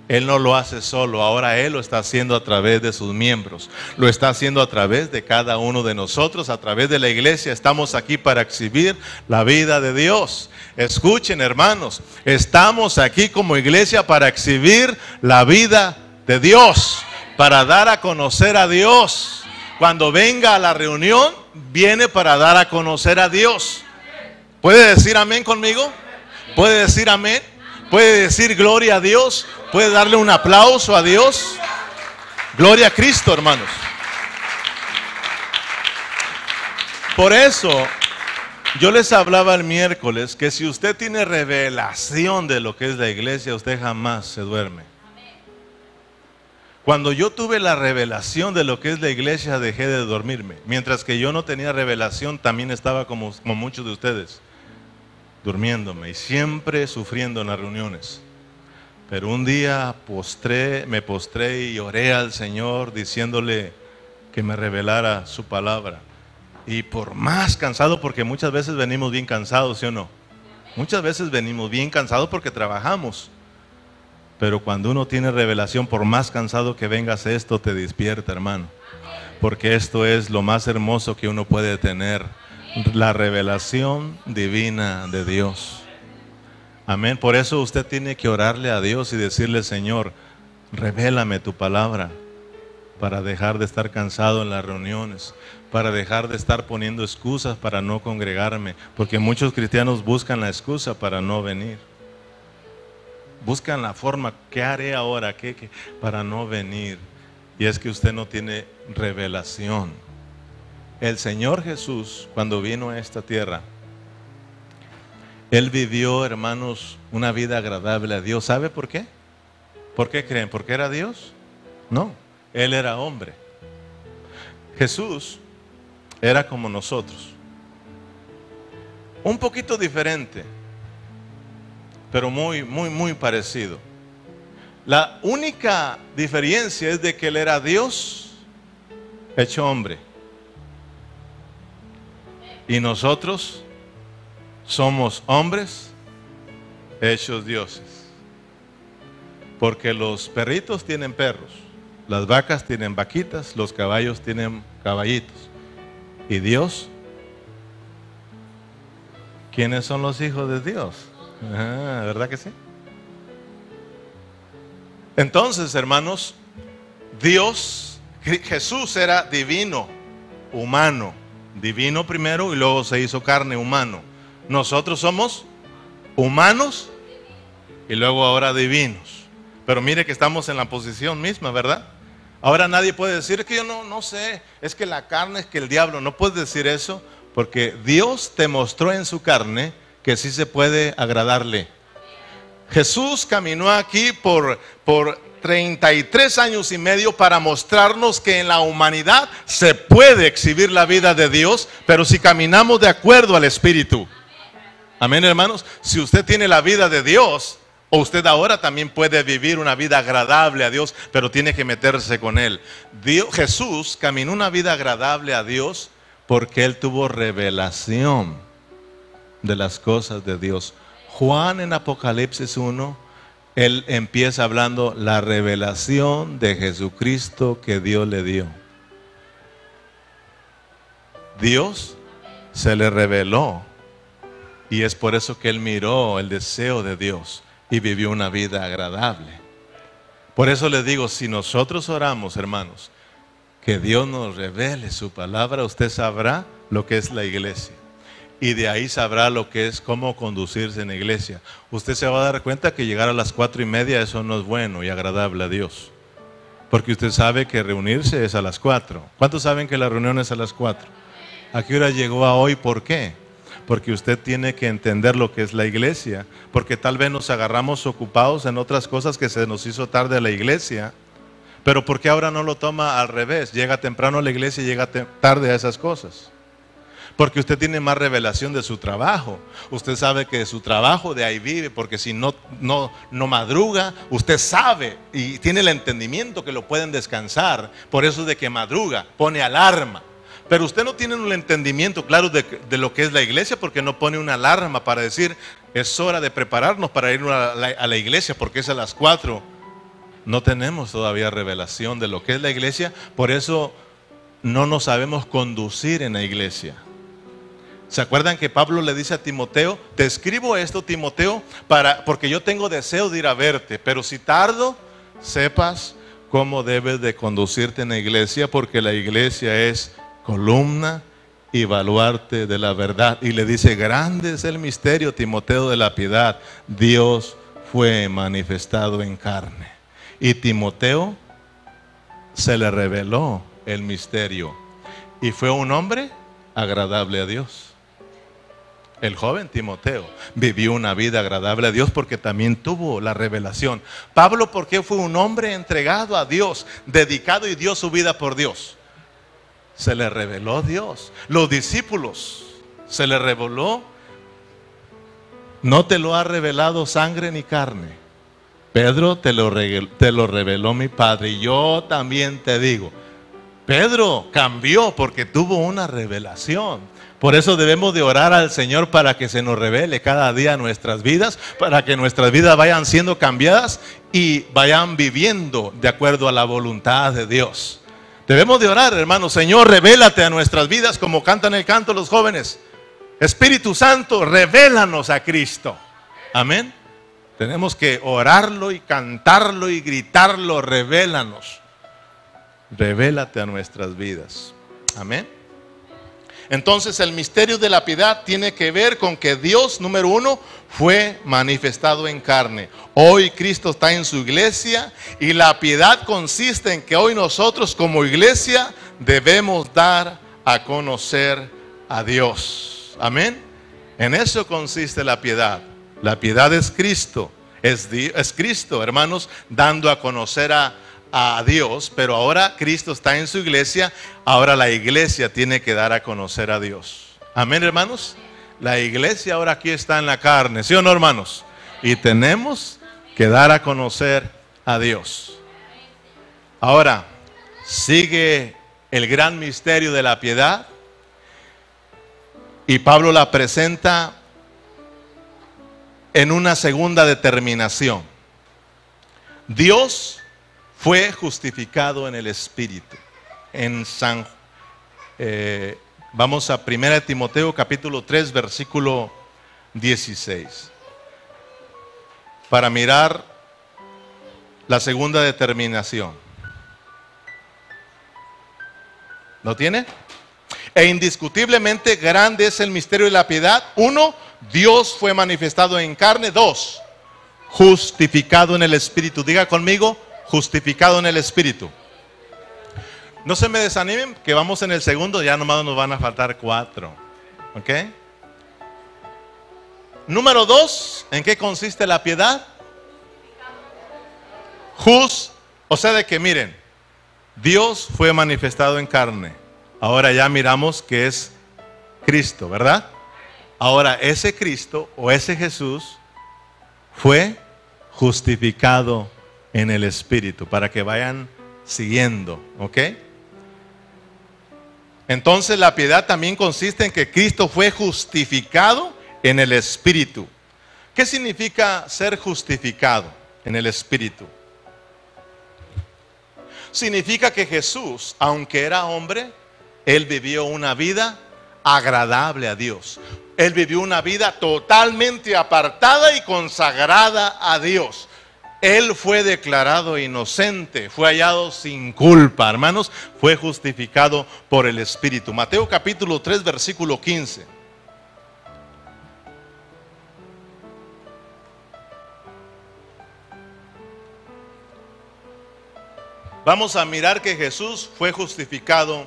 Él no lo hace solo. Ahora Él lo está haciendo a través de sus miembros. Lo está haciendo a través de cada uno de nosotros. A través de la iglesia estamos aquí para exhibir la vida de Dios. Escuchen, hermanos, estamos aquí como iglesia para exhibir la vida de Dios, para dar a conocer a Dios. Cuando venga a la reunión, viene para dar a conocer a Dios. ¿Puede decir amén conmigo? ¿Puede decir amén? ¿Puede decir gloria a Dios? ¿Puede darle un aplauso a Dios? Gloria a Cristo, hermanos. Por eso yo les hablaba el miércoles que si usted tiene revelación de lo que es la iglesia, usted jamás se duerme. Cuando yo tuve la revelación de lo que es la iglesia, dejé de dormirme. Mientras que yo no tenía revelación, también estaba como muchos de ustedes, durmiéndome y siempre sufriendo en las reuniones. Pero un día me postré y oré al Señor diciéndole que me revelara su palabra. Y por más cansado, porque muchas veces venimos bien cansados, ¿sí o no? Muchas veces venimos bien cansados porque trabajamos. Pero cuando uno tiene revelación, por más cansado que vengas, esto te despierta, hermano. Porque esto es lo más hermoso que uno puede tener. La revelación divina de Dios. Amén. Por eso usted tiene que orarle a Dios y decirle: Señor, revélame tu palabra, para dejar de estar cansado en las reuniones, para dejar de estar poniendo excusas para no congregarme, porque muchos cristianos buscan la excusa para no venir. Buscan la forma, ¿qué haré ahora? ¿Qué? Para no venir. Y es que usted no tiene revelación. El Señor Jesús, cuando vino a esta tierra, Él vivió, hermanos, una vida agradable a Dios. ¿Sabe por qué? ¿Por qué creen? ¿Porque era Dios? No, Él era hombre. Jesús era como nosotros. Un poquito diferente, pero muy parecido. La única diferencia es de que Él era Dios hecho hombre. Y nosotros somos hombres hechos dioses. Porque los perritos tienen perros, las vacas tienen vaquitas, los caballos tienen caballitos. ¿Y Dios? ¿Quiénes son los hijos de Dios? ¿Verdad que sí? Entonces, hermanos, Dios, Jesús era divino, humano. Divino primero y luego se hizo carne, humano. Nosotros somos humanos y luego ahora divinos. Pero mire que estamos en la posición misma, ¿verdad? Ahora nadie puede decir, es que yo no sé, es que la carne, es que el diablo. No puedes decir eso, porque Dios te mostró en su carne que sí se puede agradarle. Jesús caminó aquí por 33 años y medio para mostrarnos que en la humanidad se puede exhibir la vida de Dios, pero si caminamos de acuerdo al Espíritu. Amén, hermanos. Si usted tiene la vida de Dios, o usted ahora también puede vivir una vida agradable a Dios, pero tiene que meterse con Él. Jesús caminó una vida agradable a Dios porque Él tuvo revelación de las cosas de Dios. Juan en Apocalipsis 1, él empieza hablando la revelación de Jesucristo que Dios le dio. Dios se le reveló y es por eso que él miró el deseo de Dios y vivió una vida agradable. Por eso les digo, si nosotros oramos, hermanos, que Dios nos revele su palabra, usted sabrá lo que es la iglesia. Y de ahí sabrá lo que es cómo conducirse en la iglesia. Usted se va a dar cuenta que llegar a las 4:30 eso no es bueno y agradable a Dios. Porque usted sabe que reunirse es a las 4. ¿Cuántos saben que la reunión es a las 4? ¿A qué hora llegó a hoy? ¿Por qué? Porque usted tiene que entender lo que es la iglesia. Porque tal vez nos agarramos ocupados en otras cosas que se nos hizo tarde a la iglesia. Pero ¿por qué ahora no lo toma al revés? Llega temprano a la iglesia y llega tarde a esas cosas. Porque usted tiene más revelación de su trabajo. Usted sabe que de su trabajo de ahí vive. Porque si no madruga, usted sabe y tiene el entendimiento que lo pueden descansar. Por eso es de que madruga, pone alarma. Pero usted no tiene un entendimiento claro de lo que es la iglesia, porque no pone una alarma para decir, es hora de prepararnos para ir a la iglesia porque es a las 4. No tenemos todavía revelación de lo que es la iglesia. Por eso no nos sabemos conducir en la iglesia. ¿Se acuerdan que Pablo le dice a Timoteo, te escribo esto, Timoteo, porque yo tengo deseo de ir a verte, pero si tardo, sepas cómo debes de conducirte en la iglesia, porque la iglesia es columna y baluarte de la verdad. Y le dice, grande es el misterio, Timoteo, de la piedad. Dios fue manifestado en carne. Y Timoteo se le reveló el misterio. Y fue un hombre agradable a Dios. El joven Timoteo vivió una vida agradable a Dios porque también tuvo la revelación. Pablo, ¿por qué fue un hombre entregado a Dios, dedicado y dio su vida por Dios? Se le reveló Dios. Los discípulos, se le reveló. No te lo ha revelado sangre ni carne. Pedro, te lo reveló mi Padre. Y yo también te digo, Pedro cambió porque tuvo una revelación. Por eso debemos de orar al Señor para que se nos revele cada día nuestras vidas, para que nuestras vidas vayan siendo cambiadas y vayan viviendo de acuerdo a la voluntad de Dios. Debemos de orar, hermanos, Señor, revélate a nuestras vidas como cantan el canto los jóvenes. Espíritu Santo, revélanos a Cristo. Amén. Tenemos que orarlo y cantarlo y gritarlo, revélanos. Revélate a nuestras vidas. Amén. Entonces el misterio de la piedad tiene que ver con que Dios, número uno, fue manifestado en carne. Hoy Cristo está en su iglesia y la piedad consiste en que hoy nosotros como iglesia debemos dar a conocer a Dios. Amén. En eso consiste la piedad. La piedad es Cristo. Es Cristo, hermanos, dando a conocer a Dios, pero ahora Cristo está en su iglesia, ahora la iglesia tiene que dar a conocer a Dios. Amén, hermanos. La iglesia ahora aquí está en la carne, ¿sí o no, hermanos? Y tenemos que dar a conocer a Dios. Ahora, sigue el gran misterio de la piedad y Pablo la presenta en una segunda determinación. Dios fue justificado en el Espíritu. Vamos a 1 Timoteo capítulo 3 versículo 16 para mirar la segunda determinación. ¿Lo tiene? E indiscutiblemente grande es el misterio de la piedad. 1, Dios fue manifestado en carne. 2, justificado en el Espíritu. Diga conmigo, justificado en el Espíritu. No se me desanimen, que vamos en el segundo, ya nomás nos van a faltar 4. ¿Ok? Número 2, ¿en qué consiste la piedad? O sea, de que miren, Dios fue manifestado en carne. Ahora ya miramos que es Cristo, ¿verdad? Ahora ese Cristo o ese Jesús fue justificado en el Espíritu, para que vayan siguiendo, ¿ok? Entonces la piedad también consiste en que Cristo fue justificado en el Espíritu. ¿Qué significa ser justificado en el Espíritu? Significa que Jesús, aunque era hombre, Él vivió una vida agradable a Dios. Él vivió una vida totalmente apartada y consagrada a Dios. Él fue declarado inocente, fue hallado sin culpa, hermanos, fue justificado por el Espíritu. Mateo capítulo 3, versículo 15. Vamos a mirar que Jesús fue justificado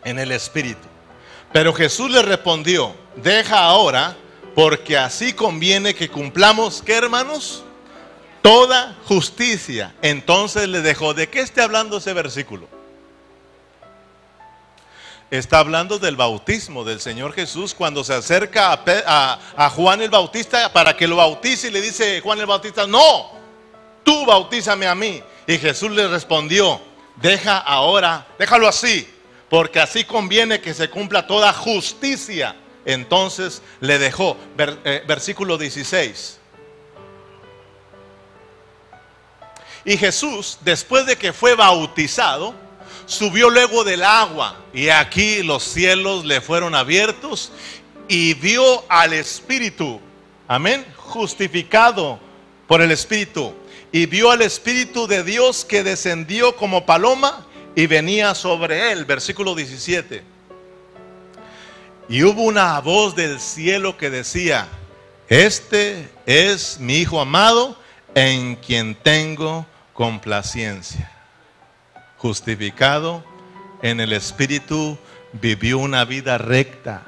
en el Espíritu. Pero Jesús le respondió, deja ahora, porque así conviene que cumplamos, ¿qué, hermanos? Toda justicia. Entonces le dejó. ¿De qué está hablando ese versículo? Está hablando del bautismo del Señor Jesús, cuando se acerca a Juan el Bautista para que lo bautice, y le dice Juan el Bautista, no, tú bautízame a mí. Y Jesús le respondió, deja ahora, déjalo así, porque así conviene que se cumpla toda justicia. Entonces le dejó. Versículo 16. Y Jesús, después de que fue bautizado, subió luego del agua, y aquí los cielos le fueron abiertos, y vio al Espíritu, amén, justificado por el Espíritu, y vio al Espíritu de Dios que descendió como paloma y venía sobre él. Versículo 17. Y hubo una voz del cielo que decía, este es mi Hijo amado, en quien tengo complacencia. Justificado en el Espíritu, vivió una vida recta,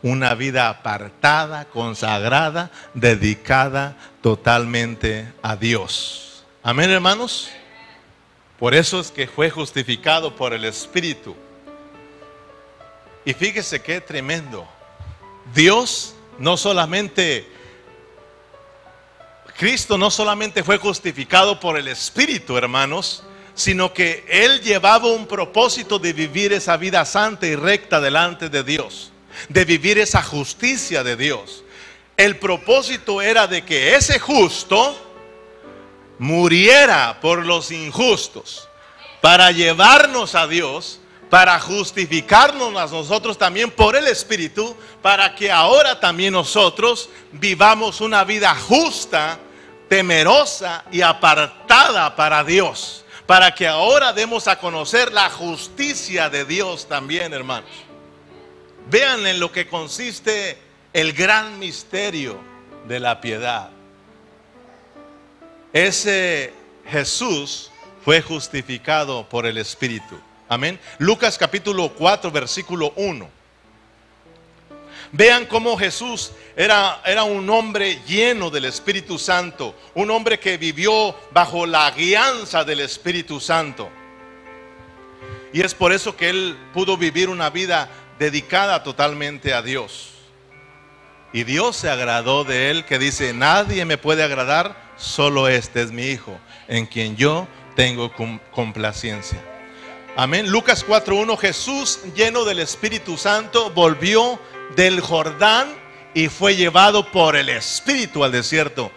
una vida apartada, consagrada, dedicada totalmente a Dios. Amén, hermanos. Por eso es que fue justificado por el Espíritu. Y fíjese qué tremendo. Dios no solamente, Cristo no solamente fue justificado por el Espíritu, hermanos, sino que Él llevaba un propósito de vivir esa vida santa y recta delante de Dios, de vivir esa justicia de Dios. El propósito era de que ese justo muriera por los injustos, para llevarnos a Dios, para justificarnos a nosotros también por el Espíritu, para que ahora también nosotros vivamos una vida justa, temerosa y apartada para Dios, para que ahora demos a conocer la justicia de Dios también, hermanos. Vean en lo que consiste el gran misterio de la piedad. Ese Jesús fue justificado por el Espíritu. Amén. Lucas capítulo 4 versículo 1. Vean cómo Jesús era un hombre lleno del Espíritu Santo, un hombre que vivió bajo la guianza del Espíritu Santo. Y es por eso que él pudo vivir una vida dedicada totalmente a Dios. Y Dios se agradó de él, que dice: nadie me puede agradar, solo este es mi Hijo, en quien yo tengo complacencia. Amén. Lucas 4:1, Jesús, lleno del Espíritu Santo, volvió del Jordán y fue llevado por el Espíritu al desierto.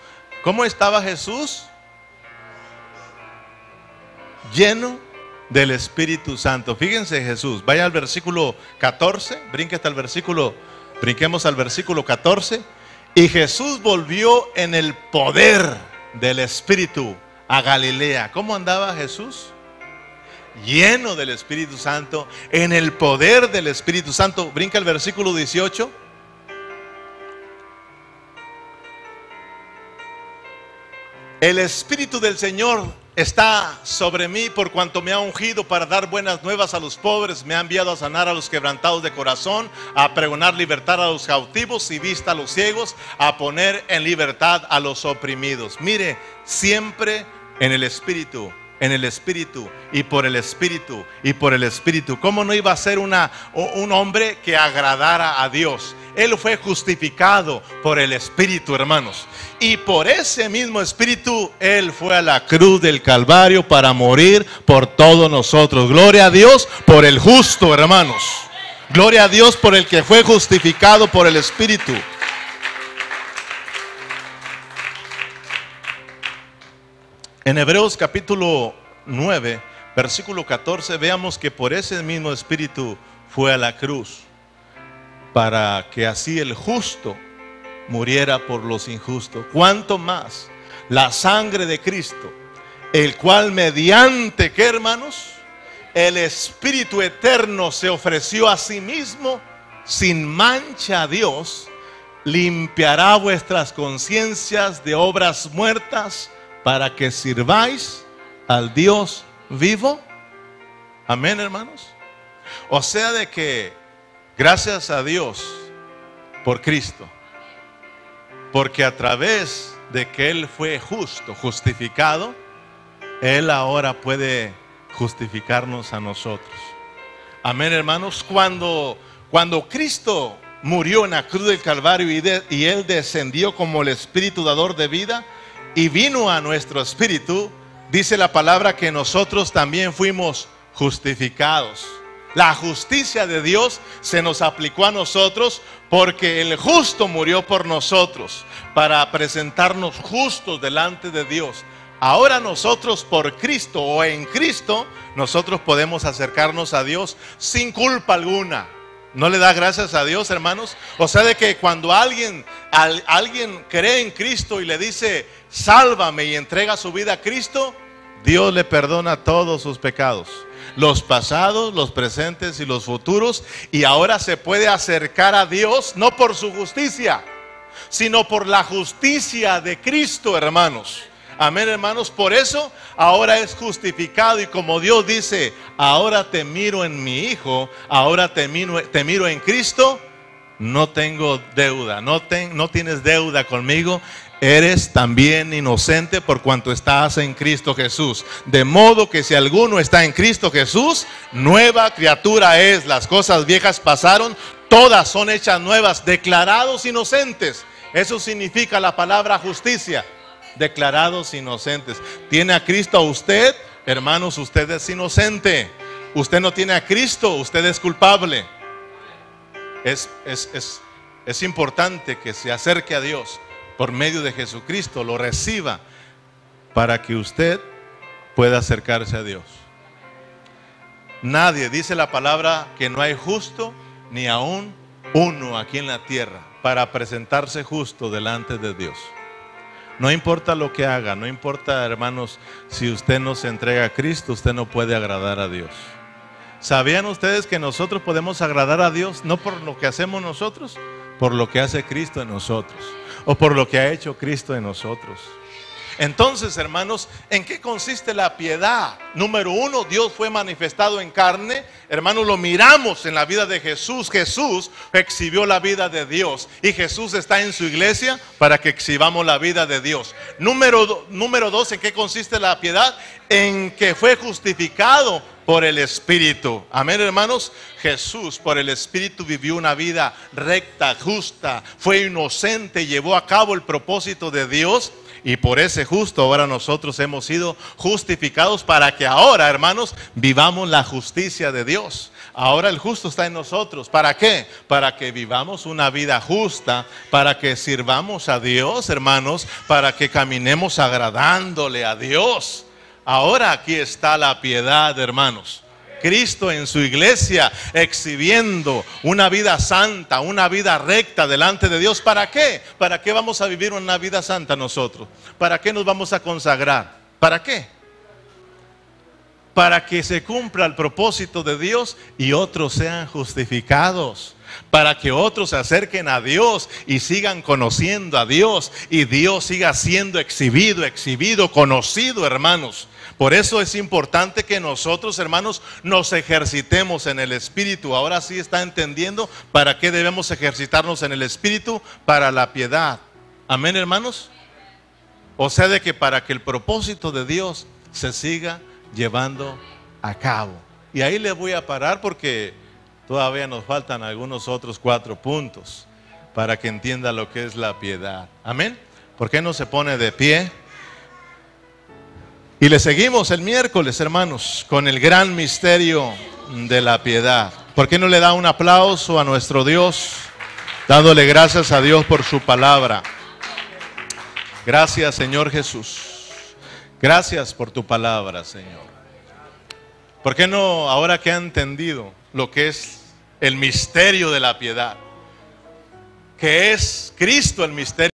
¿Cómo estaba Jesús? Lleno del Espíritu Santo. Fíjense Jesús, vaya al versículo 14, brinquemos al versículo 14. Y Jesús volvió en el poder del Espíritu a Galilea. ¿Cómo andaba Jesús? Lleno del Espíritu Santo, en el poder del Espíritu Santo. Brinca el versículo 18. El Espíritu del Señor está sobre mí, por cuanto me ha ungido para dar buenas nuevas a los pobres. Me ha enviado a sanar a los quebrantados de corazón, a pregonar libertad a los cautivos y vista a los ciegos, a poner en libertad a los oprimidos. Mire, siempre en el Espíritu, y por el Espíritu, y por el Espíritu. ¿Cómo no iba a ser un hombre que agradara a Dios? Él fue justificado por el Espíritu, hermanos. Y por ese mismo Espíritu, Él fue a la cruz del Calvario para morir por todos nosotros. Gloria a Dios por el justo, hermanos. Gloria a Dios por el que fue justificado por el Espíritu. En Hebreos capítulo 9, versículo 14, veamos que por ese mismo Espíritu fue a la cruz, para que así el justo muriera por los injustos. ¿Cuánto más la sangre de Cristo, el cual mediante, ¿qué, hermanos? El Espíritu eterno se ofreció a sí mismo sin mancha a Dios, limpiará vuestras conciencias de obras muertas, para que sirváis al Dios vivo? Amén, hermanos. O sea de que gracias a Dios por Cristo, porque a través de que Él fue justificado, Él ahora puede justificarnos a nosotros. Amén, hermanos. Cuando Cristo murió en la cruz del Calvario y Él descendió como el Espíritu dador de vida, y vino a nuestro espíritu, dice la palabra que nosotros también fuimos justificados. La justicia de Dios se nos aplicó a nosotros porque el justo murió por nosotros para presentarnos justos delante de Dios. Ahora nosotros por Cristo o en Cristo, nosotros podemos acercarnos a Dios sin culpa alguna. ¿No le da gracias a Dios, hermanos? O sea de que cuando alguien cree en Cristo y le dice sálvame y entrega su vida a Cristo, Dios le perdona todos sus pecados, los pasados, los presentes y los futuros. Y ahora se puede acercar a Dios no por su justicia, sino por la justicia de Cristo, hermanos. Amén, hermanos. Por eso ahora es justificado. Y como Dios dice, ahora te miro en mi Hijo, ahora te miro en Cristo, no tengo deuda, no tienes deuda conmigo. Eres también inocente por cuanto estás en Cristo Jesús. De modo que si alguno está en Cristo Jesús, nueva criatura es. Las cosas viejas pasaron, todas son hechas nuevas. Declarados inocentes. Eso significa la palabra justicia. Declarados inocentes. ¿Tiene a Cristo a usted? Hermanos, usted es inocente. Usted no tiene a Cristo, usted es culpable. Es importante que se acerque a Dios por medio de Jesucristo, lo reciba, para que usted pueda acercarse a Dios. Nadie, dice la palabra, que no hay justo ni aún uno aquí en la tierra para presentarse justo delante de Dios. No importa lo que haga, no importa, hermanos, si usted no se entrega a Cristo, usted no puede agradar a Dios. ¿Sabían ustedes que nosotros podemos agradar a Dios no por lo que hacemos nosotros, por lo que hace Cristo en nosotros, o por lo que ha hecho Cristo en nosotros? Entonces, hermanos, ¿en qué consiste la piedad? Número uno, Dios fue manifestado en carne. Hermanos, lo miramos en la vida de Jesús. Jesús exhibió la vida de Dios. Y Jesús está en su iglesia para que exhibamos la vida de Dios. Número dos, ¿en qué consiste la piedad? En que fue justificado por el Espíritu. Amén, hermanos. Jesús por el Espíritu vivió una vida recta, justa, fue inocente, llevó a cabo el propósito de Dios. Y por ese justo ahora nosotros hemos sido justificados para que ahora, hermanos, vivamos la justicia de Dios. Ahora el justo está en nosotros. ¿Para qué? Para que vivamos una vida justa, para que sirvamos a Dios, hermanos, para que caminemos agradándole a Dios. Ahora aquí está la piedad, hermanos. Cristo en su iglesia exhibiendo una vida santa, una vida recta delante de Dios. ¿Para qué? ¿Para qué vamos a vivir una vida santa nosotros? ¿Para qué nos vamos a consagrar? ¿Para qué? Para que se cumpla el propósito de Dios y otros sean justificados. Para que otros se acerquen a Dios y sigan conociendo a Dios. Y Dios siga siendo exhibido, conocido, hermanos. Por eso es importante que nosotros, hermanos, nos ejercitemos en el Espíritu. Ahora sí está entendiendo para qué debemos ejercitarnos en el Espíritu. Para la piedad. Amén, hermanos. O sea, de que para que el propósito de Dios se siga llevando a cabo. Y ahí le voy a parar porque todavía nos faltan algunos otros 4 puntos para que entienda lo que es la piedad. Amén. ¿Por qué no se pone de pie? Y le seguimos el miércoles, hermanos, con el gran misterio de la piedad. ¿Por qué no le da un aplauso a nuestro Dios, dándole gracias a Dios por su palabra? Gracias, Señor Jesús. Gracias por tu palabra, Señor. ¿Por qué no, ahora que ha entendido lo que es el misterio de la piedad, que es Cristo el misterio